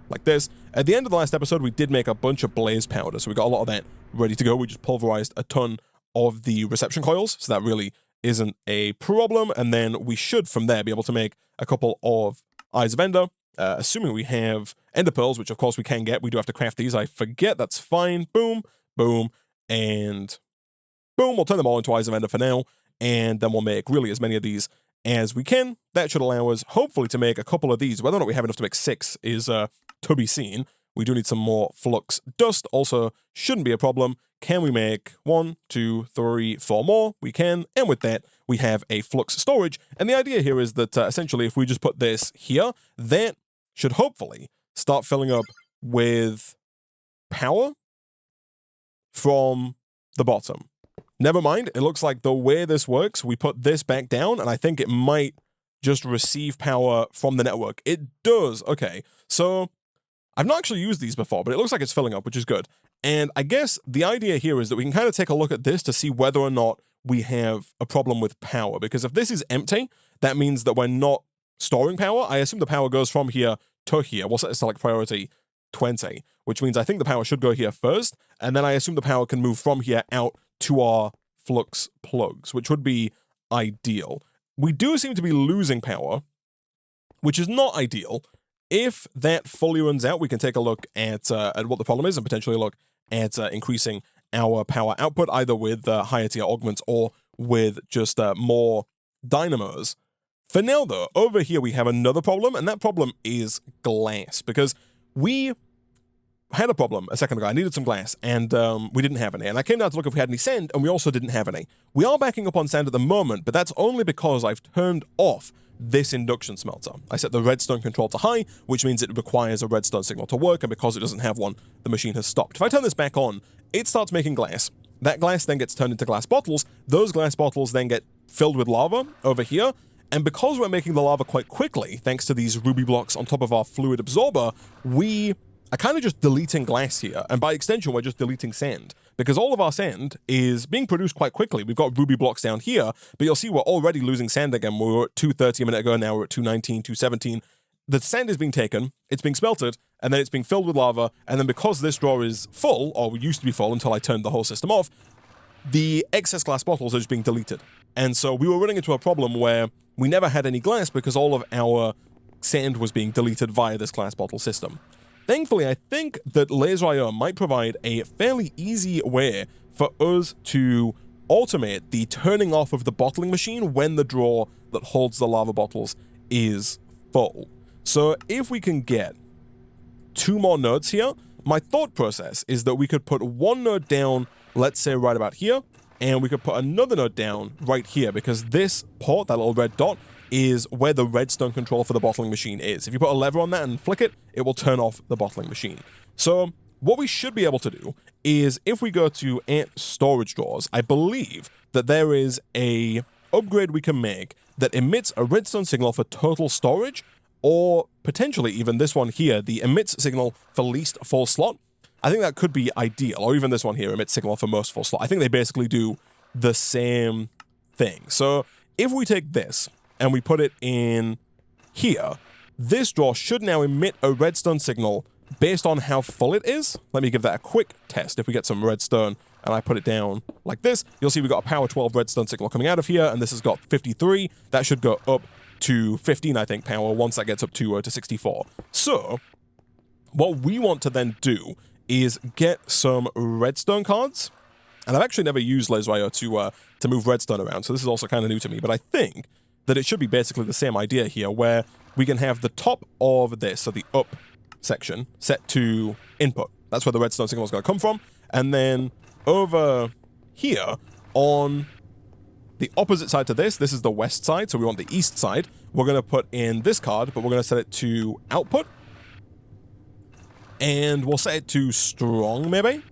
like this. At the end of the last episode, we did make a bunch of blaze powder, so we got a lot of that ready to go. We just pulverized a ton of the reception coils, so that really isn't a problem. And then we should, from there, be able to make a couple of Eyes of Ender, assuming we have Ender Pearls, which of course we can get. We do have to craft these. I forget, that's fine. Boom, boom, and boom. We'll turn them all into Eyes of Ender for now, and then we'll make really as many of these as we can. That should allow us, hopefully, to make a couple of these. Whether or not we have enough to make 6 is to be seen. We do need some more flux dust. Also, shouldn't be a problem. Can we make 1, 2, 3, 4 more? We can. And with that, we have a flux storage. And the idea here is that essentially, if we just put this here, that should hopefully start filling up with power from the bottom. Never mind. It looks like the way this works, we put this back down, and I think it might just receive power from the network. It does. Okay. So I've not actually used these before, but it looks like it's filling up, which is good. And I guess the idea here is that we can kind of take a look at this to see whether or not we have a problem with power. Because if this is empty, that means that we're not storing power. I assume the power goes from here to here. We'll set this to like priority 20, which means I think the power should go here first. And then I assume the power can move from here out to our flux plugs, which would be ideal. We do seem to be losing power, which is not ideal. If that fully runs out, we can take a look at what the problem is and potentially look at increasing our power output, either with higher tier augments or with just more dynamos. For now, though, over here we have another problem, and that problem is glass, because we had a problem a second ago. I needed some glass, and we didn't have any. And I came down to look if we had any sand, and we also didn't have any. We are backing up on sand at the moment, but that's only because I've turned off this induction smelter. I set the redstone control to high, which means it requires a redstone signal to work, and because it doesn't have one, the machine has stopped. If I turn this back on, it starts making glass. That glass then gets turned into glass bottles. Those glass bottles then get filled with lava over here, and because we're making the lava quite quickly, thanks to these ruby blocks on top of our fluid absorber, we are kind of just deleting glass here, and by extension, we're just deleting sand, because all of our sand is being produced quite quickly. We've got ruby blocks down here, but you'll see we're already losing sand again. We were at 230 a minute ago, now we're at 219, 217. The sand is being taken, it's being smelted, and then it's being filled with lava, and then because this drawer is full, or used to be full until I turned the whole system off, the excess glass bottles are just being deleted. And so we were running into a problem where we never had any glass because all of our sand was being deleted via this glass bottle system. Thankfully, I think that Laser.io might provide a fairly easy way for us to automate the turning off of the bottling machine when the drawer that holds the lava bottles is full. So if we can get 2 more nodes here, my thought process is that we could put 1 node down, let's say right about here, and we could put another node down right here, because this port, that little red dot, is where the redstone control for the bottling machine is. If you put a lever on that and flick it, it will turn off the bottling machine. So what we should be able to do is, if we go to ant storage drawers, I believe that there is a upgrade we can make that emits a redstone signal for total storage, or potentially even this one here, the emits signal for least full slot. I think that could be ideal, or even this one here, emits signal for most full slot. I think they basically do the same thing. So if we take this and we put it in here, this drawer should now emit a redstone signal based on how full it is. Let me give that a quick test. If we get some redstone and I put it down like this, you'll see we've got a power 12 redstone signal coming out of here, and this has got 53. That should go up to 15, I think, power once that gets up to 64. So what we want to then do is get some redstone cards. And I've actually never used Laser.io to move redstone around, so this is also kind of new to me, but I think that it should be basically the same idea here, where we can have the top of this, so the up section, set to input. That's where the redstone signal is going to come from. And then over here on the opposite side to this is the west side, so we want the east side. We're going to put in this card, but we're going to set it to output. And we'll set it to strong, maybe.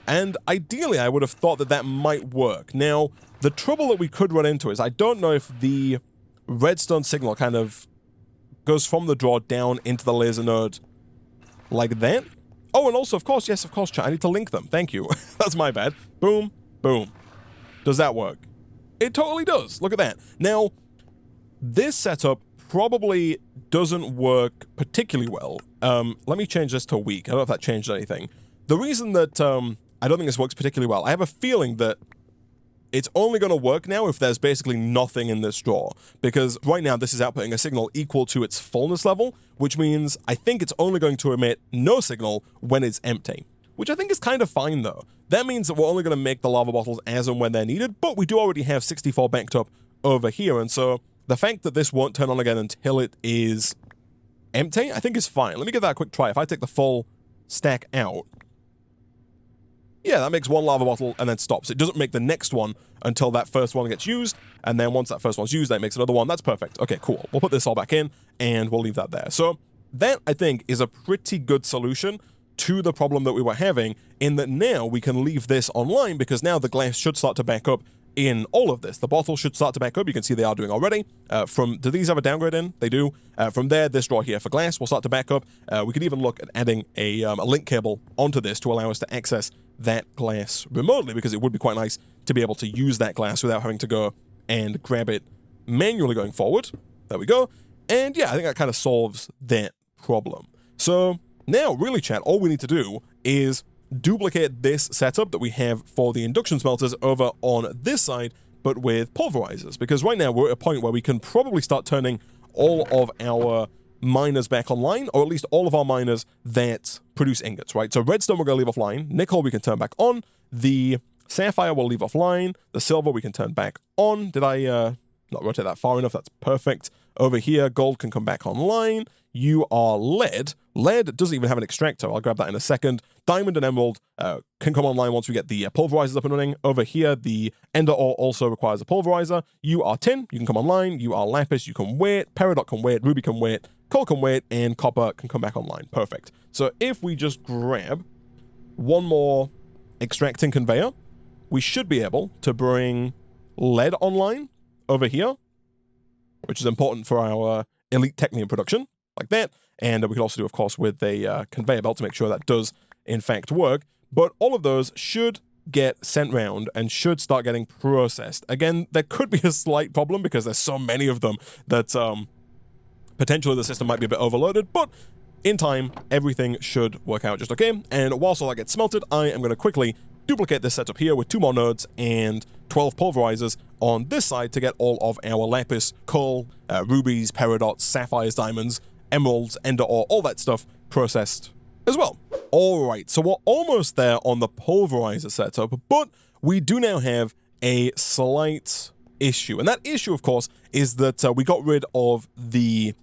And ideally, I would have thought that that might work. Now, the trouble that we could run into is I don't know if the redstone signal kind of goes from the drawer down into the laser node like that. Oh, and also, of course, yes, of course, chat, I need to link them. Thank you. That's my bad. Boom, boom. Does that work? It totally does. Look at that. Now, this setup probably doesn't work particularly well. Let me change this to weak. I don't know if that changed anything. The reason that I don't think this works particularly well, I have a feeling that it's only going to work now if there's basically nothing in this drawer, because right now this is outputting a signal equal to its fullness level, which means I think it's only going to emit no signal when it's empty, which I think is kind of fine though. That means that we're only going to make the lava bottles as and when they're needed, but we do already have 64 backed up over here, and so the fact that this won't turn on again until it is empty, I think is fine. Let me give that a quick try. If I take the full stack out, yeah, that makes one lava bottle and then stops. It doesn't make the next one until that first one gets used, and then once that first one's used, that makes another one. That's perfect. Okay, cool. We'll put this all back in, and we'll leave that there. So that, I think, is a pretty good solution to the problem that we were having, in that now we can leave this online, because now the glass should start to back up in all of this. The bottles should start to back up. You can see they are doing already. Do these have a downgrade in? They do. From there, this drawer here for glass will start to back up. We could even look at adding a link cable onto this to allow us to access that glass remotely, because it would be quite nice to be able to use that glass without having to go and grab it manually going forward. There we go. And yeah, I think that kind of solves that problem. So now, really, chat, all we need to do is duplicate this setup that we have for the induction smelters over on this side, but with pulverizers, because right now we're at a point where we can probably start turning all of our miners back online, or at least all of our miners that produce ingots, right? So redstone we're going to leave offline, nickel we can turn back on, the sapphire we'll leave offline, the silver we can turn back on. Did I not rotate that far enough? That's perfect. Over here, gold can come back online. You are lead. Lead doesn't even have an extractor. I'll grab that in a second. Diamond and emerald can come online once we get the pulverizers up and running. Over here, the ender ore also requires a pulverizer. You are tin. You can come online. You are lapis. You can wait. Peridot can wait. Ruby can wait. Coal can wait. And copper can come back online. Perfect. So if we just grab one more extracting conveyor, we should be able to bring lead online over here, which is important for our elite technium production, like that. And we can also do, of course, with a conveyor belt to make sure that does, in fact, work. But all of those should get sent round and should start getting processed. Again, there could be a slight problem because there's so many of them that potentially the system might be a bit overloaded, but in time, everything should work out just okay. And whilst all that gets smelted, I am going to quickly duplicate this setup here with 2 more nodes and 12 pulverizers on this side to get all of our lapis, coal, rubies, peridots, sapphires, diamonds, emeralds, ender ore, all that stuff processed as well. Alright, so we're almost there on the pulverizer setup, but we do now have a slight issue. And that issue, of course, is that we got rid of the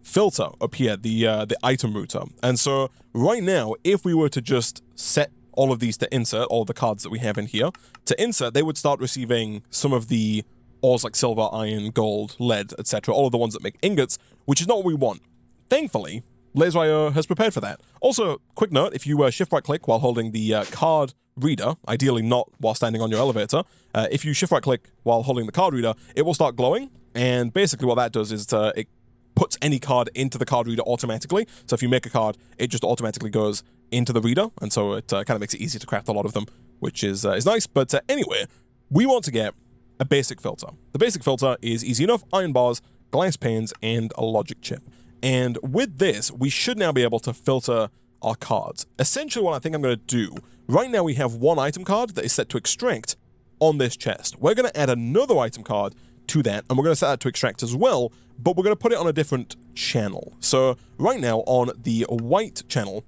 filter up here, the item router. And so right now, if we were to just set all of these to insert, all of the cards that we have in here, to insert, they would start receiving some of the ores like silver, iron, gold, lead, etc., all of the ones that make ingots, which is not what we want. Thankfully, Laser.io has prepared for that. Also, quick note, if you shift right click while holding the card reader, ideally not while standing on your elevator, if you shift right click while holding the card reader, it will start glowing, and basically what that does is it puts any card into the card reader automatically. So if you make a card, it just automatically goes into the reader, and so it kind of makes it easy to craft a lot of them, which is nice. But anyway, we want to get a basic filter. The basic filter is easy enough: iron bars, glass panes, and a logic chip. And with this, we should now be able to filter our cards. Essentially what I think I'm going to do, right now we have one item card that is set to extract on this chest. We're going to add another item card to that, and we're going to set that to extract as well, but we're going to put it on a different channel. So right now on the white channel,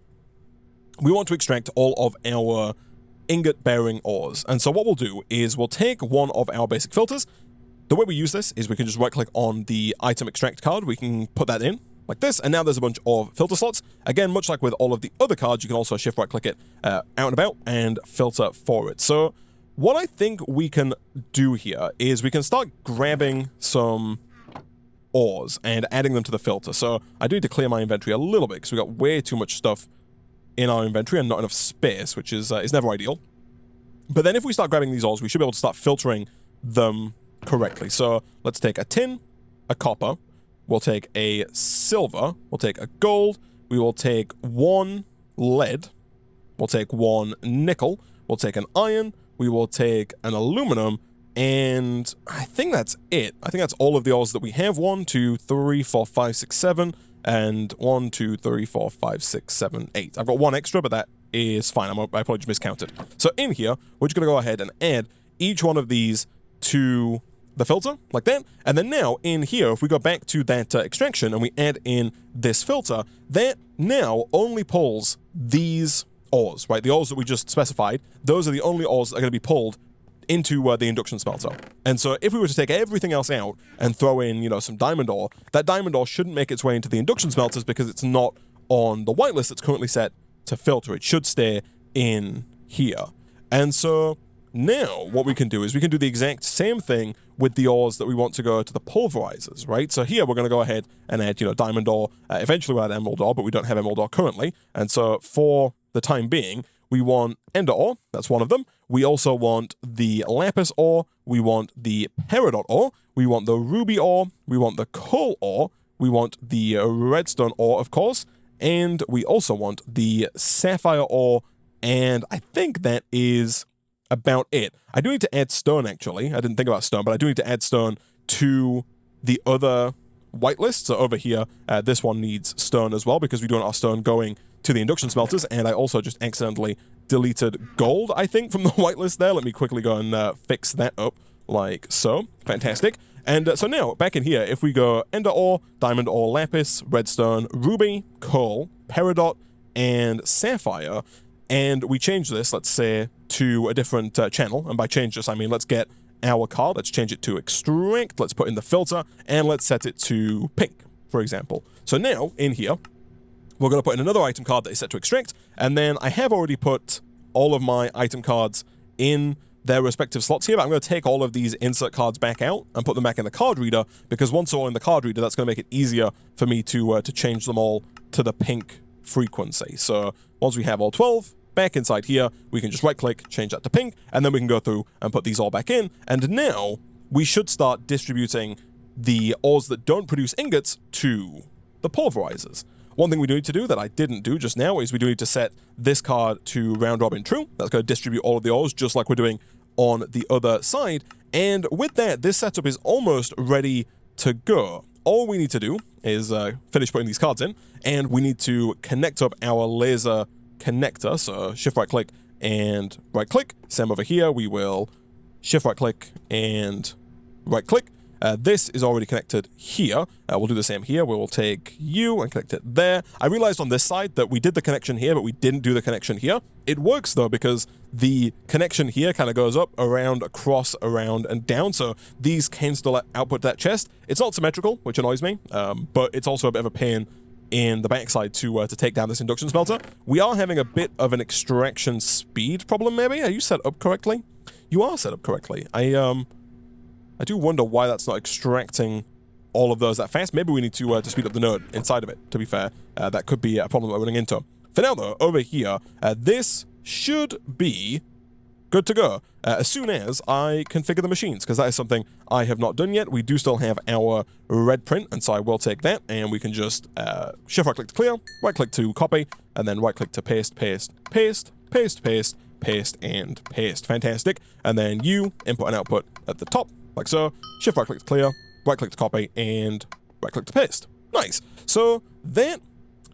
we want to extract all of our ingot-bearing ores. And so what we'll do is we'll take one of our basic filters. The way we use this is we can just right-click on the item extract card. We can put that in like this, and now there's a bunch of filter slots. Again, much like with all of the other cards, you can also shift right-click it out and about and filter for it. So what I think we can do here is we can start grabbing some ores and adding them to the filter. So I do need to clear my inventory a little bit because we've got way too much stuff in our inventory and not enough space, which is never ideal. But then if we start grabbing these ores, we should be able to start filtering them correctly. So let's take a tin, a copper, we'll take a silver, we'll take a gold, we will take 1 lead, we'll take 1 nickel, we'll take an iron, we will take an aluminum, and I think that's it. I think that's all of the ores that we have. 1, 2, 3, 4, 5, 6, 7, and 1, 2, 3, 4, 5, 6, 7, 8. I've got 1 extra, but that is fine. I probably just miscounted. So in here, we're just going to go ahead and add each one of these to the filter, like that. And then now, in here, if we go back to that extraction and we add in this filter, that now only pulls these ores, right? The ores that we just specified, those are the only ores that are going to be pulled into the induction smelter. And so if we were to take everything else out and throw in, you know, some diamond ore, that diamond ore shouldn't make its way into the induction smelters because it's not on the whitelist that's currently set to filter. It should stay in here. And so now what we can do is we can do the exact same thing with the ores that we want to go to the pulverizers, right? So here we're going to go ahead and add, you know, diamond ore. Eventually we'll add emerald ore, but we don't have emerald ore currently. And so for the time being, we want ender ore, that's one of them. We also want the lapis ore, we want the peridot ore, we want the ruby ore, we want the coal ore, we want the redstone ore, of course, and we also want the sapphire ore, and I think that is about it. I do need to add stone, actually. I didn't think about stone, but I do need to add stone to the other whitelist. So over here, this one needs stone as well, because we do want our stone going to the induction smelters, and I also just accidentally deleted gold, I think, from the whitelist there. Let me quickly go and fix that up, like so. Fantastic. And so now, back in here, if we go ender ore, diamond ore, lapis, redstone, ruby, coal, peridot, and sapphire, and we change this, let's say, to a different channel, and by change this, I mean let's get our card, let's change it to extract, let's put in the filter, and let's set it to pink, for example. So now, in here, we're going to put in another item card that is set to extract, and then I have already put all of my item cards in their respective slots here, but I'm going to take all of these insert cards back out and put them back in the card reader, because once they're all in the card reader, that's going to make it easier for me to change them all to the pink frequency. So once we have all 12 back inside here, we can just right-click, change that to pink, and then we can go through and put these all back in, and now we should start distributing the ores that don't produce ingots to the pulverizers. One thing we do need to do that I didn't do just now is we do need to set this card to round robin true. That's going to distribute all of the ores just like we're doing on the other side. And with that, this setup is almost ready to go. All we need to do is finish putting these cards in, and we need to connect up our laser connector. So shift right click and right click. Same over here, we will shift right click and right click. This is already connected here. We'll do the same here. We will take you and connect it there. I realized on this side that we did the connection here, but we didn't do the connection here. It works though, because the connection here kind of goes up, around, across, around, and down. So these can still output that chest. It's not symmetrical, which annoys me, but it's also a bit of a pain in the backside to take down this induction smelter. We are having a bit of an extraction speed problem, maybe? Are you set up correctly? You are set up correctly. I do wonder why that's not extracting all of those that fast. Maybe we need to speed up the node inside of it, to be fair. That could be a problem that we're running into. For now, though, over here, this should be good to go as soon as I configure the machines, because that is something I have not done yet. We do still have our red print, and so I will take that, and we can just shift right-click to clear, right-click to copy, and then right-click to paste, paste, paste, paste, paste, paste, and paste. Fantastic. And then you input and output at the top, like so. Shift right-click to clear, right-click to copy, and right-click to paste. Nice. So that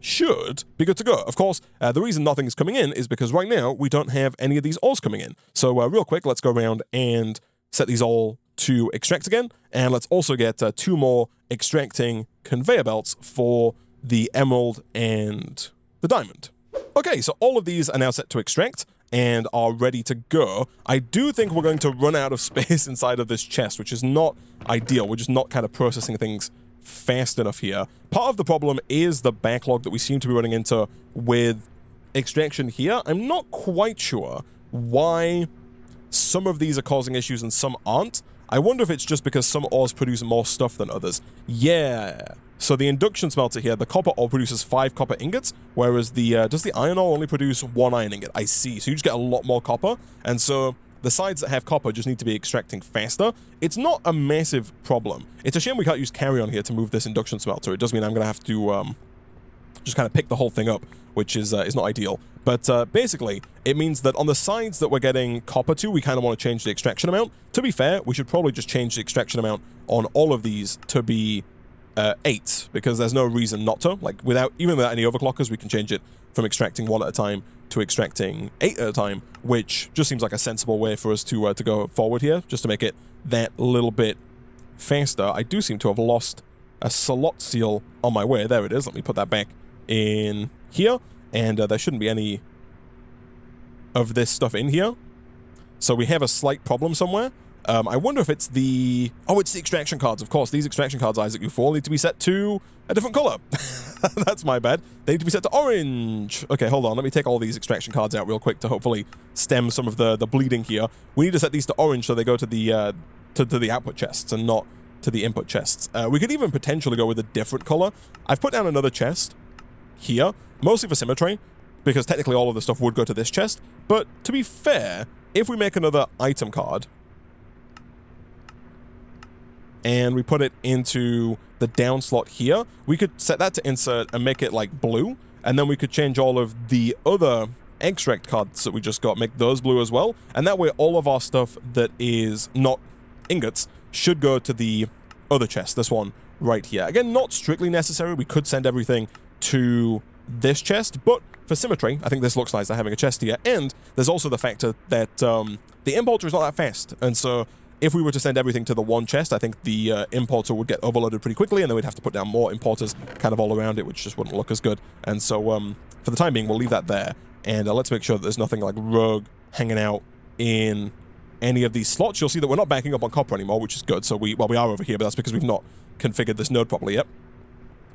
should be good to go. Of course, the reason nothing is coming in is because right now we don't have any of these ores coming in. So real quick, let's go around and set these all to extract again. And let's also get 2 more extracting conveyor belts for the emerald and the diamond. Okay, so all of these are now set to extract and are ready to go. I do think we're going to run out of space inside of this chest, which is not ideal. We're just not kind of processing things fast enough here. Part of the problem is the backlog that we seem to be running into with extraction here. I'm not quite sure why some of these are causing issues and some aren't. I wonder if it's just because some ores produce more stuff than others. Yeah. So the induction smelter here, the copper ore produces 5 copper ingots, whereas the does the iron ore only produce 1 iron ingot? I see. So you just get a lot more copper, and so the sides that have copper just need to be extracting faster. It's not a massive problem. It's a shame we can't use carry on here to move this induction smelter. It does mean I'm going to have to just kind of pick the whole thing up, which is not ideal. But basically, it means that on the sides that we're getting copper to, we kind of want to change the extraction amount. To be fair, we should probably just change the extraction amount on all of these to be 8, because there's no reason not to. Like, even without any overclockers, we can change it from extracting 1 at a time to extracting 8 at a time, which just seems like a sensible way for us to go forward here, just to make it that little bit faster. I do seem to have lost a slot seal on my way. There it is. Let me put that back in here, and there shouldn't be any of this stuff in here. So we have a slight problem somewhere. I wonder if it's the... Oh, it's the extraction cards, of course. These extraction cards, Isaac U4, need to be set to a different color. That's my bad. They need to be set to orange. Okay, hold on. Let me take all these extraction cards out real quick to hopefully stem some of the bleeding here. We need to set these to orange so they go to the output chests and not to the input chests. We could even potentially go with a different color. I've put down another chest here, mostly for symmetry, because technically all of the stuff would go to this chest. But to be fair, if we make another item card and we put it into the down slot here, we could set that to insert and make it like blue, and then we could change all of the other extract cards that we just got, make those blue as well, and that way all of our stuff that is not ingots should go to the other chest, this one right here. Again, not strictly necessary. We could send everything to this chest, but for symmetry, I think this looks nice, having a chest here, and there's also the factor that the importer is not that fast, and so if we were to send everything to the one chest, I think the importer would get overloaded pretty quickly, and then we'd have to put down more importers kind of all around it, which just wouldn't look as good. And so, for the time being, we'll leave that there, and let's make sure that there's nothing like rogue hanging out in any of these slots. You'll see that we're not backing up on copper anymore, which is good. So we are over here, but that's because we've not configured this node properly yet.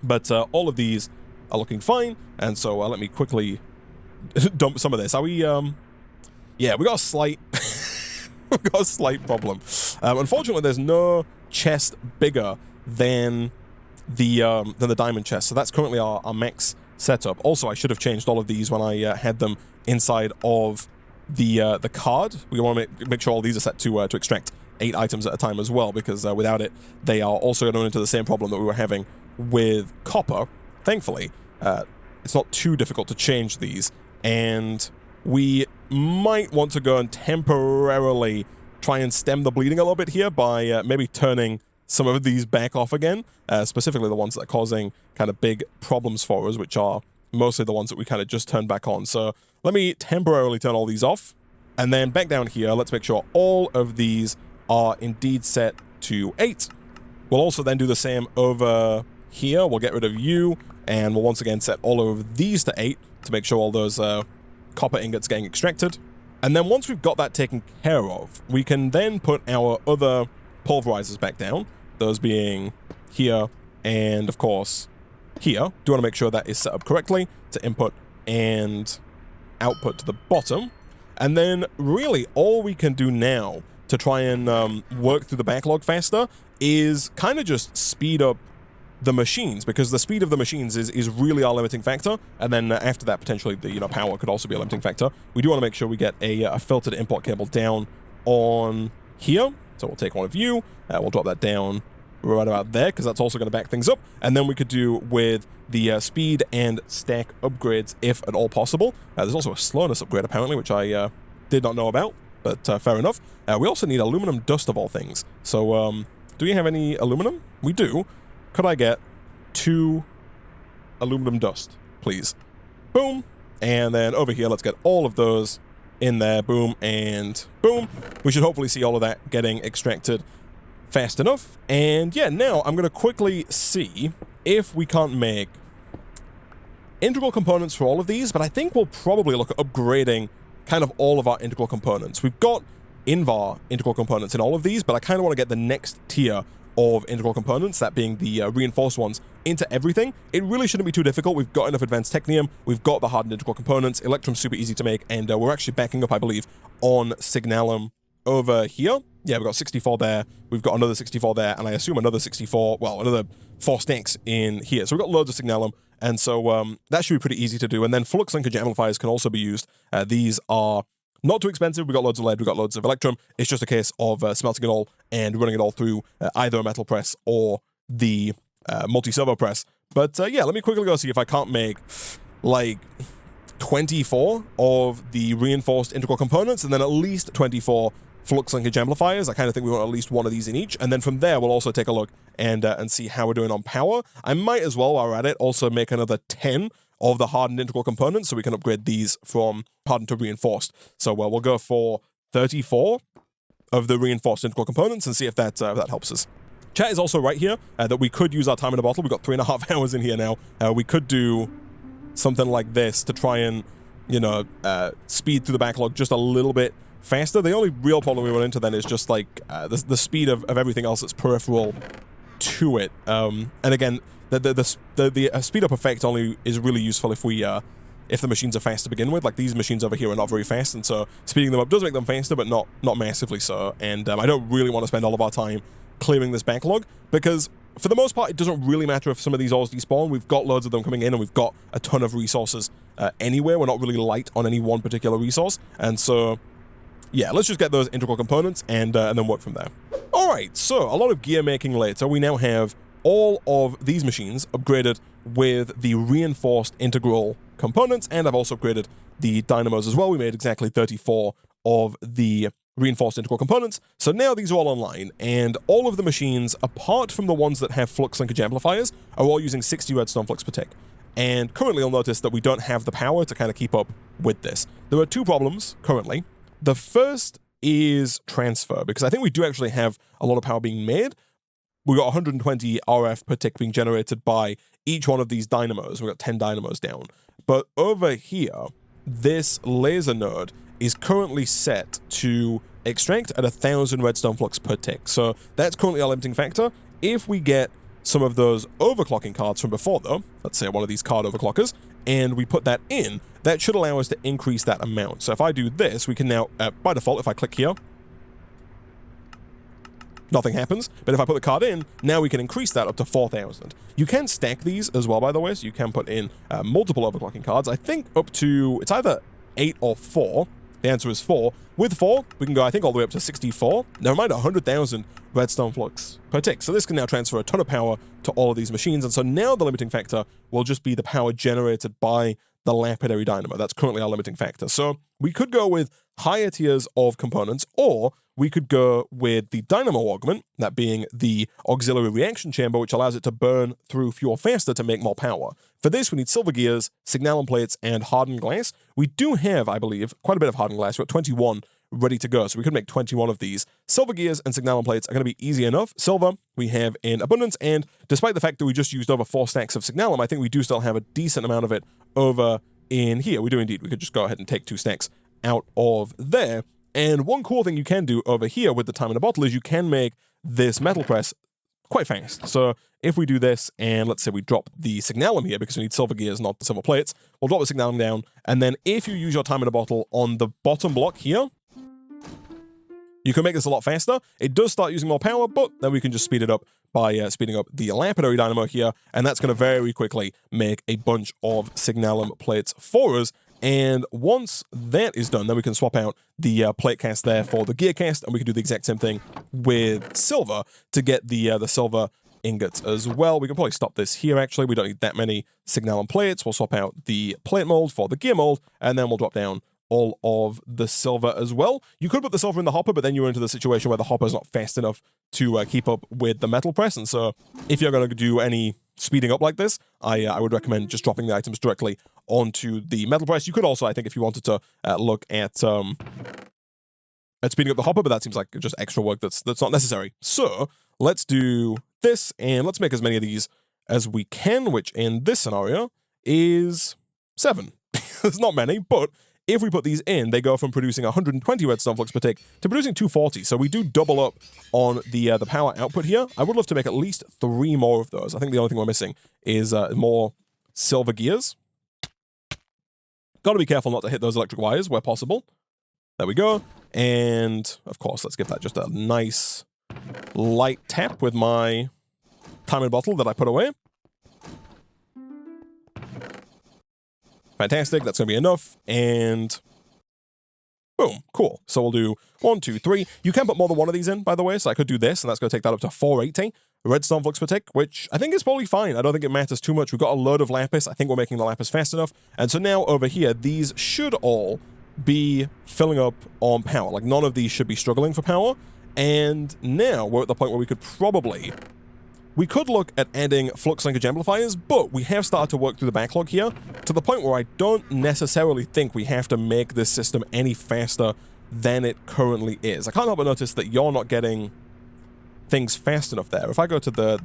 But all of these are looking fine, and so let me quickly dump some of this. Are we, yeah, we got a slight... We've got a slight problem. Unfortunately, there's no chest bigger than the diamond chest, so that's currently our max setup. Also, I should have changed all of these when I had them inside of the card. We want to make sure all these are set to extract 8 items at a time as well, because without it, they are also going to run into the same problem that we were having with copper. Thankfully, it's not too difficult to change these, and we might want to go and temporarily try and stem the bleeding a little bit here by maybe turning some of these back off again, specifically the ones that are causing kind of big problems for us, which are mostly the ones that we kind of just turned back on. So let me temporarily turn all these off, and then back down here, let's make sure all of these are indeed set to 8. We'll also then do the same over here. We'll get rid of you, and we'll once again set all of these to 8 to make sure all those copper ingots getting extracted. And then once we've got that taken care of, we can then put our other pulverizers back down, those being here and, of course, here. Do want to make sure that is set up correctly to input and output to the bottom. And then really all we can do now to try and work through the backlog faster is kind of just speed up the machines, because the speed of the machines is really our limiting factor, and then after that potentially the power could also be a limiting factor. We do want to make sure we get a filtered import cable down on here, so we'll take one of you, we'll drop that down right about there, because that's also going to back things up, and then we could do with the speed and stack upgrades if at all possible. There's also a slowness upgrade apparently, which I did not know about, but fair enough. We also need aluminum dust of all things, so do we have any aluminum? We do. Could I get 2 aluminum dust, please? Boom. And then over here, let's get all of those in there. Boom and boom. We should hopefully see all of that getting extracted fast enough. And yeah, now I'm going to quickly see if we can't make integral components for all of these, but I think we'll probably look at upgrading kind of all of our integral components. We've got Invar integral components in all of these, but I kind of want to get the next tier of integral components, that being the reinforced ones, into everything. It really shouldn't be too difficult. We've got enough advanced technium, we've got the hardened integral components, Electrum's super easy to make, and we're actually backing up, I believe, on Signalum over here. Yeah, we've got 64 there, we've got another 64 there, and I assume another 64, well, another 4 stacks in here. So we've got loads of Signalum, and so that should be pretty easy to do. And then flux linkage amplifiers can also be used. These are Not too expensive. We got loads of lead. We got loads of electrum. It's just a case of smelting it all and running it all through either a metal press or the multi-servo press. But yeah, let me quickly go see if I can't make like 24 of the reinforced integral components and then at least 24 flux linkage amplifiers. I kind of think we want at least one of these in each. And then from there, we'll also take a look and see how we're doing on power. I might as well, while we're at it, also make another 10 of the hardened integral components so we can upgrade these from hardened to reinforced. So we'll go for 34 of the reinforced integral components and see if that helps us. Chat is also right here that we could use our time in a bottle. We've got 3.5 hours in here now. We could do something like this to try and, you know, speed through the backlog just a little bit faster. The only real problem we run into then is just like the speed of everything else that's peripheral to it. And again, the speed up effect only is really useful if the machines are fast to begin with. Like these machines over here are not very fast, and so speeding them up does make them faster, but not massively so. And I don't really want to spend all of our time clearing this backlog because for the most part, it doesn't really matter if some of these ores despawn. We've got loads of them coming in, and we've got a ton of resources anywhere. We're not really light on any one particular resource, and so yeah, let's just get those integral components and then work from there. All right, so a lot of gear making later. We now have all of these machines upgraded with the reinforced integral components, and I've also upgraded the dynamos as well. We made exactly 34 of the reinforced integral components. So now these are all online, and all of the machines, apart from the ones that have flux linkage amplifiers, are all using 60 redstone flux per tick. And currently you'll notice that we don't have the power to kind of keep up with this. There are two problems currently. The first is transfer, because I think we do actually have a lot of power being made. We've got 120 RF per tick being generated by each one of these dynamos. We've got 10 dynamos down. But over here, this laser node is currently set to extract at 1,000 redstone flux per tick. So that's currently our limiting factor. If we get some of those overclocking cards from before though, let's say one of these card overclockers, and we put that in, that should allow us to increase that amount. So if I do this, we can now, by default, if I click here, nothing happens. But if I put the card in, now we can increase that up to 4,000. You can stack these as well, by the way, so you can put in multiple overclocking cards. I think up to, it's either 8 or 4. The answer is 4. With 4, we can go, I think, all the way up to 64. Never mind, 100,000 redstone flux per tick. So this can now transfer a ton of power to all of these machines. And so now the limiting factor will just be the power generated by the lapidary dynamo. That's currently our limiting factor. So we could go with higher tiers of components, or we could go with the dynamo augment, that being the auxiliary reaction chamber, which allows it to burn through fuel faster to make more power. For this, we need silver gears, signalum plates, and hardened glass. We do have, I believe, quite a bit of hardened glass. We're at 21 ready to go, so we could make 21 of these. Silver gears and signalum plates are going to be easy enough. Silver we have in abundance, and despite the fact that we just used over 4 stacks of signalum, I think we do still have a decent amount of it over in here. We do indeed. We could just go ahead and take 2 stacks out of there. And one cool thing you can do over here with the time in a bottle is you can make this metal press quite fast. So if we do this, and let's say we drop the signalum here because we need silver gears, not the silver plates, we'll drop the signalum down, and then if you use your time in a bottle on the bottom block here, you can make this a lot faster. It does start using more power, but then we can just speed it up by speeding up the lapidary dynamo here, and that's going to very quickly make a bunch of signalum plates for us. And once that is done, then we can swap out the plate cast there for the gear cast, and we can do the exact same thing with silver to get the silver ingots as well. We can probably stop this here, actually. We don't need that many signalum plates. We'll swap out the plate mold for the gear mold, and then we'll drop down all of the silver as well. You could put the silver in the hopper, but then you're into the situation where the hopper is not fast enough to keep up with the metal press. And so if you're going to do any speeding up like this, I would recommend just dropping the items directly onto the metal press. You could also, I think, if you wanted to look at speeding up the hopper, but that seems like just extra work that's not necessary. So let's do this, and let's make as many of these as we can, which in this scenario is 7. There's not many, but if we put these in, they go from producing 120 redstone flux per tick to producing 240. So we do double up on the power output here. I would love to make at least 3 more of those. I think the only thing we're missing is more silver gears. Got to be careful not to hit those electric wires where possible. There we go. And of course, let's give that just a nice light tap with my timing bottle that I put away. Fantastic, that's going to be enough, and Boom, cool. So we'll do 1, 2, 3. You can put more than one of these in, by the way, so I could do this, and that's going to take that up to 480 redstone flux per tick, which I think is probably fine. I don't think it matters too much. We've got a load of lapis. I think we're making the lapis fast enough. And so now over here, these should all be filling up on power. Like, none of these should be struggling for power. And now we're at the point where we could look at adding flux linkage amplifiers, but we have started to work through the backlog here to the point where I don't necessarily think we have to make this system any faster than it currently is. I can't help but notice that you're not getting things fast enough there. If I go to the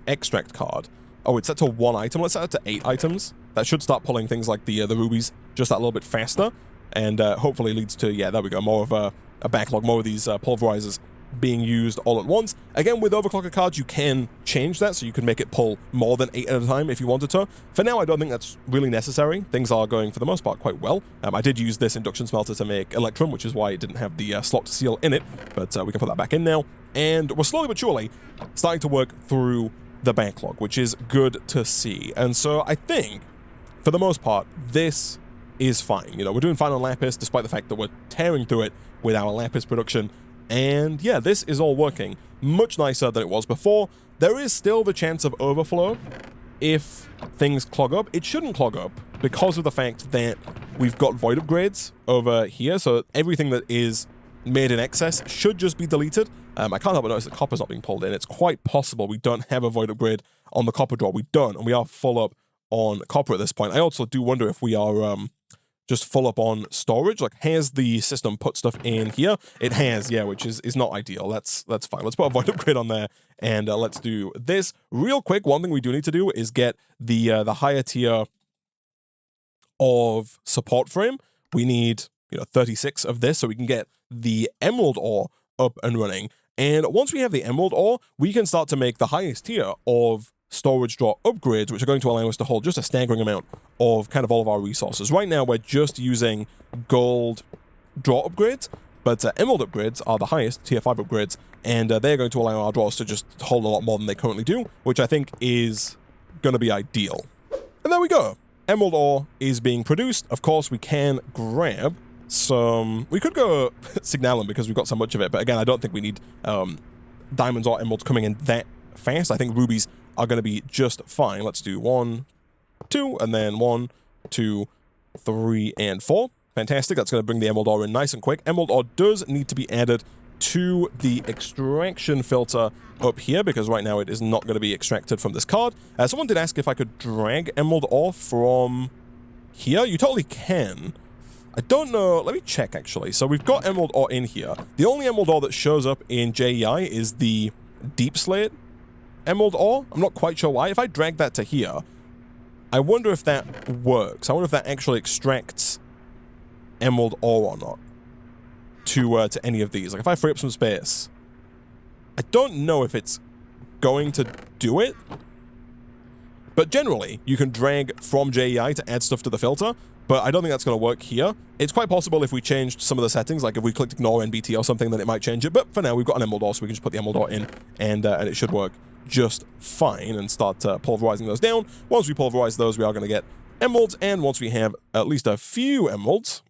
extract card, oh, it's set to 1 item. Let's set it to 8 items. That should start pulling things like the rubies just that little bit faster, and hopefully leads to, yeah, there we go, more of a backlog, more of these pulverizers being used all at once. Again, with overclocker cards, you can change that, so you can make it pull more than 8 at a time if you wanted to. For now, I don't think that's really necessary. Things are going, for the most part, quite well. I did use this induction smelter to make Electrum, which is why it didn't have the slot seal in it, but we can put that back in now. And we're slowly but surely starting to work through the backlog, which is good to see. And so I think, for the most part, this is fine. You know, we're doing fine on lapis, despite the fact that we're tearing through it with our lapis production. And yeah, this is all working much nicer than it was before. There is still the chance of overflow if things clog up. It shouldn't clog up because of the fact that we've got void upgrades over here. So everything that is made in excess should just be deleted. I can't help but notice that copper's not being pulled in. It's quite possible we don't have a void upgrade on the copper draw. We don't, and we are full up on copper at this point. I also do wonder if we are just full up on storage. Like, has the system put stuff in here? It has, yeah, which is not ideal. That's fine. Let's put a void upgrade on there, and let's do this real quick. One thing we do need to do is get the higher tier of support frame. We need 36 of this so we can get the emerald ore up and running. And once we have the emerald ore, we can start to make the highest tier of storage draw upgrades, which are going to allow us to hold just a staggering amount of kind of all of our resources. Right now, we're just using gold draw upgrades, but emerald upgrades are the highest tier 5 upgrades, and they're going to allow our draws to just hold a lot more than they currently do, which I think is going to be ideal. And there we go. Emerald ore is being produced. Of course, we can grab some... We could go signalum because we've got so much of it, but again, I don't think we need diamonds or emeralds coming in that fast. I think rubies are going to be just fine. Let's do 1, 2, and then 1, 2, 3, and 4. Fantastic. That's going to bring the emerald ore in nice and quick. Emerald ore does need to be added to the extraction filter up here, because right now it is not going to be extracted from this card. Someone did ask if I could drag emerald ore from here. You totally can. I don't know. Let me check, actually. So we've got emerald ore in here. The only emerald ore that shows up in JEI is the deep slate emerald ore. I'm not quite sure why. If I drag that to here, I wonder if that works. I wonder if that actually extracts emerald ore or not to any of these. Like, if I free up some space, I don't know if it's going to do it, but generally you can drag from JEI to add stuff to the filter, but I don't think that's going to work here. It's quite possible if we changed some of the settings, like if we clicked ignore NBT or something, then it might change it, but for now we've got an emerald ore, so we can just put the emerald ore in, and it should work just fine, and start pulverizing those down. Once we pulverize those, we are going to get emeralds, and once we have at least a few emeralds,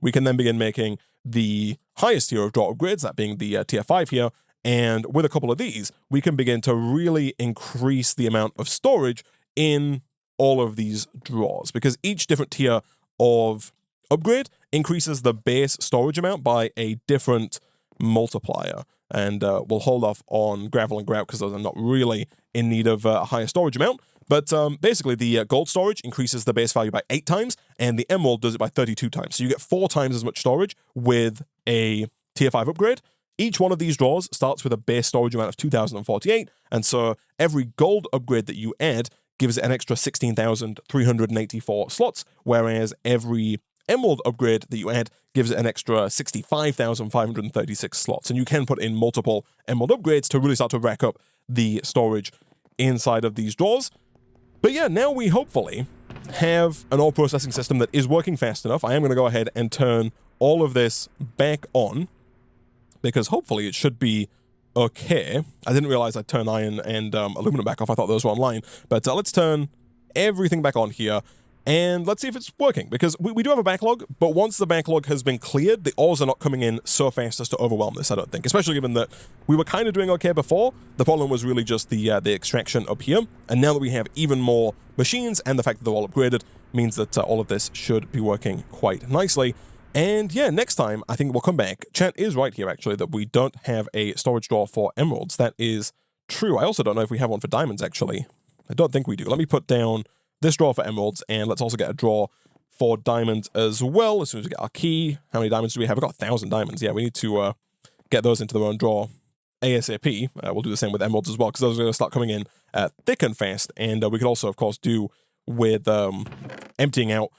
we can then begin making the highest tier of draw upgrades, that being the tier 5 here, and with a couple of these, we can begin to really increase the amount of storage in all of these draws, because each different tier of upgrade increases the base storage amount by a different multiplier. And we'll hold off on gravel and grout because those are not really in need of a higher storage amount. But basically, the gold storage increases the base value by 8 times, and the emerald does it by 32 times. So you get 4 times as much storage with a tier 5 upgrade. Each one of these draws starts with a base storage amount of 2,048, and so every gold upgrade that you add gives it an extra 16,384 slots, whereas every emerald upgrade that you add gives it an extra 65,536 slots. And you can put in multiple emerald upgrades to really start to rack up the storage inside of these drawers. But yeah, now we hopefully have an ore processing system that is working fast enough. I am going to go ahead and turn all of this back on, because hopefully it should be okay. I didn't realize I'd turn iron and aluminum back off. I thought those were online. But let's turn everything back on here. and let's see if it's working, because we do have a backlog, but once the backlog has been cleared, the ores are not coming in so fast as to overwhelm this, I don't think, especially given that we were kind of doing okay before. The problem was really just the extraction up here, and now that we have even more machines, and the fact that they're all upgraded means that all of this should be working quite nicely. And yeah, next time, I think we'll come back. Chat is right here, actually, that we don't have a storage drawer for emeralds. That is true. I also don't know if we have one for diamonds, actually. I don't think we do. Let me put down this drawer for emeralds, and let's also get a drawer for diamonds as well. As soon as we get our key, how many diamonds do we have? We've got 1,000 diamonds. Yeah, we need to get those into their own drawer ASAP. We'll do the same with emeralds as well, because those are going to start coming in thick and fast. And we could also, of course, do with emptying out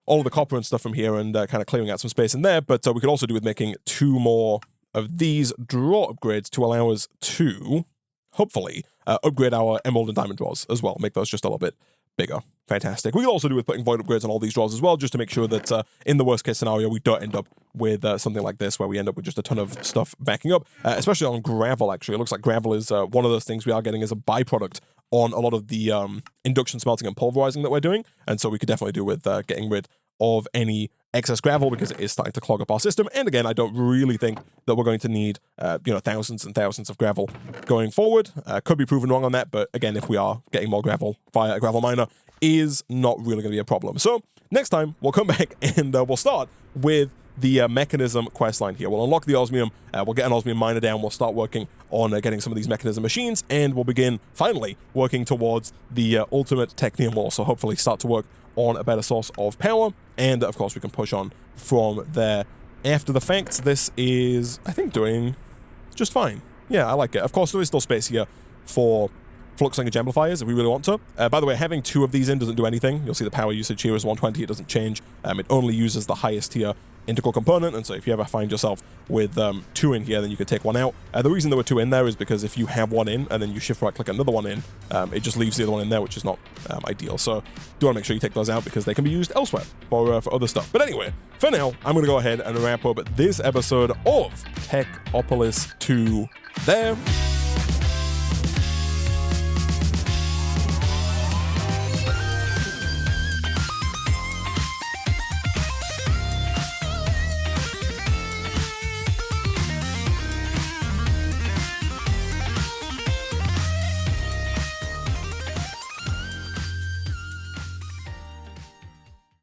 all of the copper and stuff from here and kind of clearing out some space in there. But we could also do with making 2 more of these drawer upgrades to allow us to, hopefully, upgrade our emerald and diamond drawers as well. Make those just a little bit bigger. Fantastic. We can also do with putting void upgrades on all these drawers as well, just to make sure that in the worst case scenario, we don't end up with something like this, where we end up with just a ton of stuff backing up, especially on gravel, actually. It looks like gravel is one of those things we are getting as a byproduct on a lot of the induction smelting and pulverizing that we're doing, and so we could definitely do with getting rid of any excess gravel, because it is starting to clog up our system. And again, I don't really think that we're going to need thousands and thousands of gravel going forward. Could be proven wrong on that, but again, if we are getting more gravel via a gravel miner, is not really going to be a problem. So next time we'll come back and we'll start with the Mekanism questline here. We'll unlock the osmium, we'll get an osmium miner down, we'll start working on getting some of these Mekanism machines, and we'll begin finally working towards the ultimate Technium ore. So hopefully start to work on a better source of power, and of course we can push on from there after the fact. This is, I think, doing just fine. Yeah, I like it. Of course, there is still space here for flux linkage amplifiers if we really want to. By the way, having 2 of these in doesn't do anything. You'll see the power usage here is 120. It doesn't change. It only uses the highest tier integral component, and so if you ever find yourself with 2 in here, then you could take 1 out. The reason there were 2 in there is because if you have 1 in and then you shift right click another 1 in, it just leaves the other one in there, which is not ideal. So do want to make sure you take those out, because they can be used elsewhere for other stuff. But anyway, for now, I'm going to go ahead and wrap up this episode of Techopolis 2 there.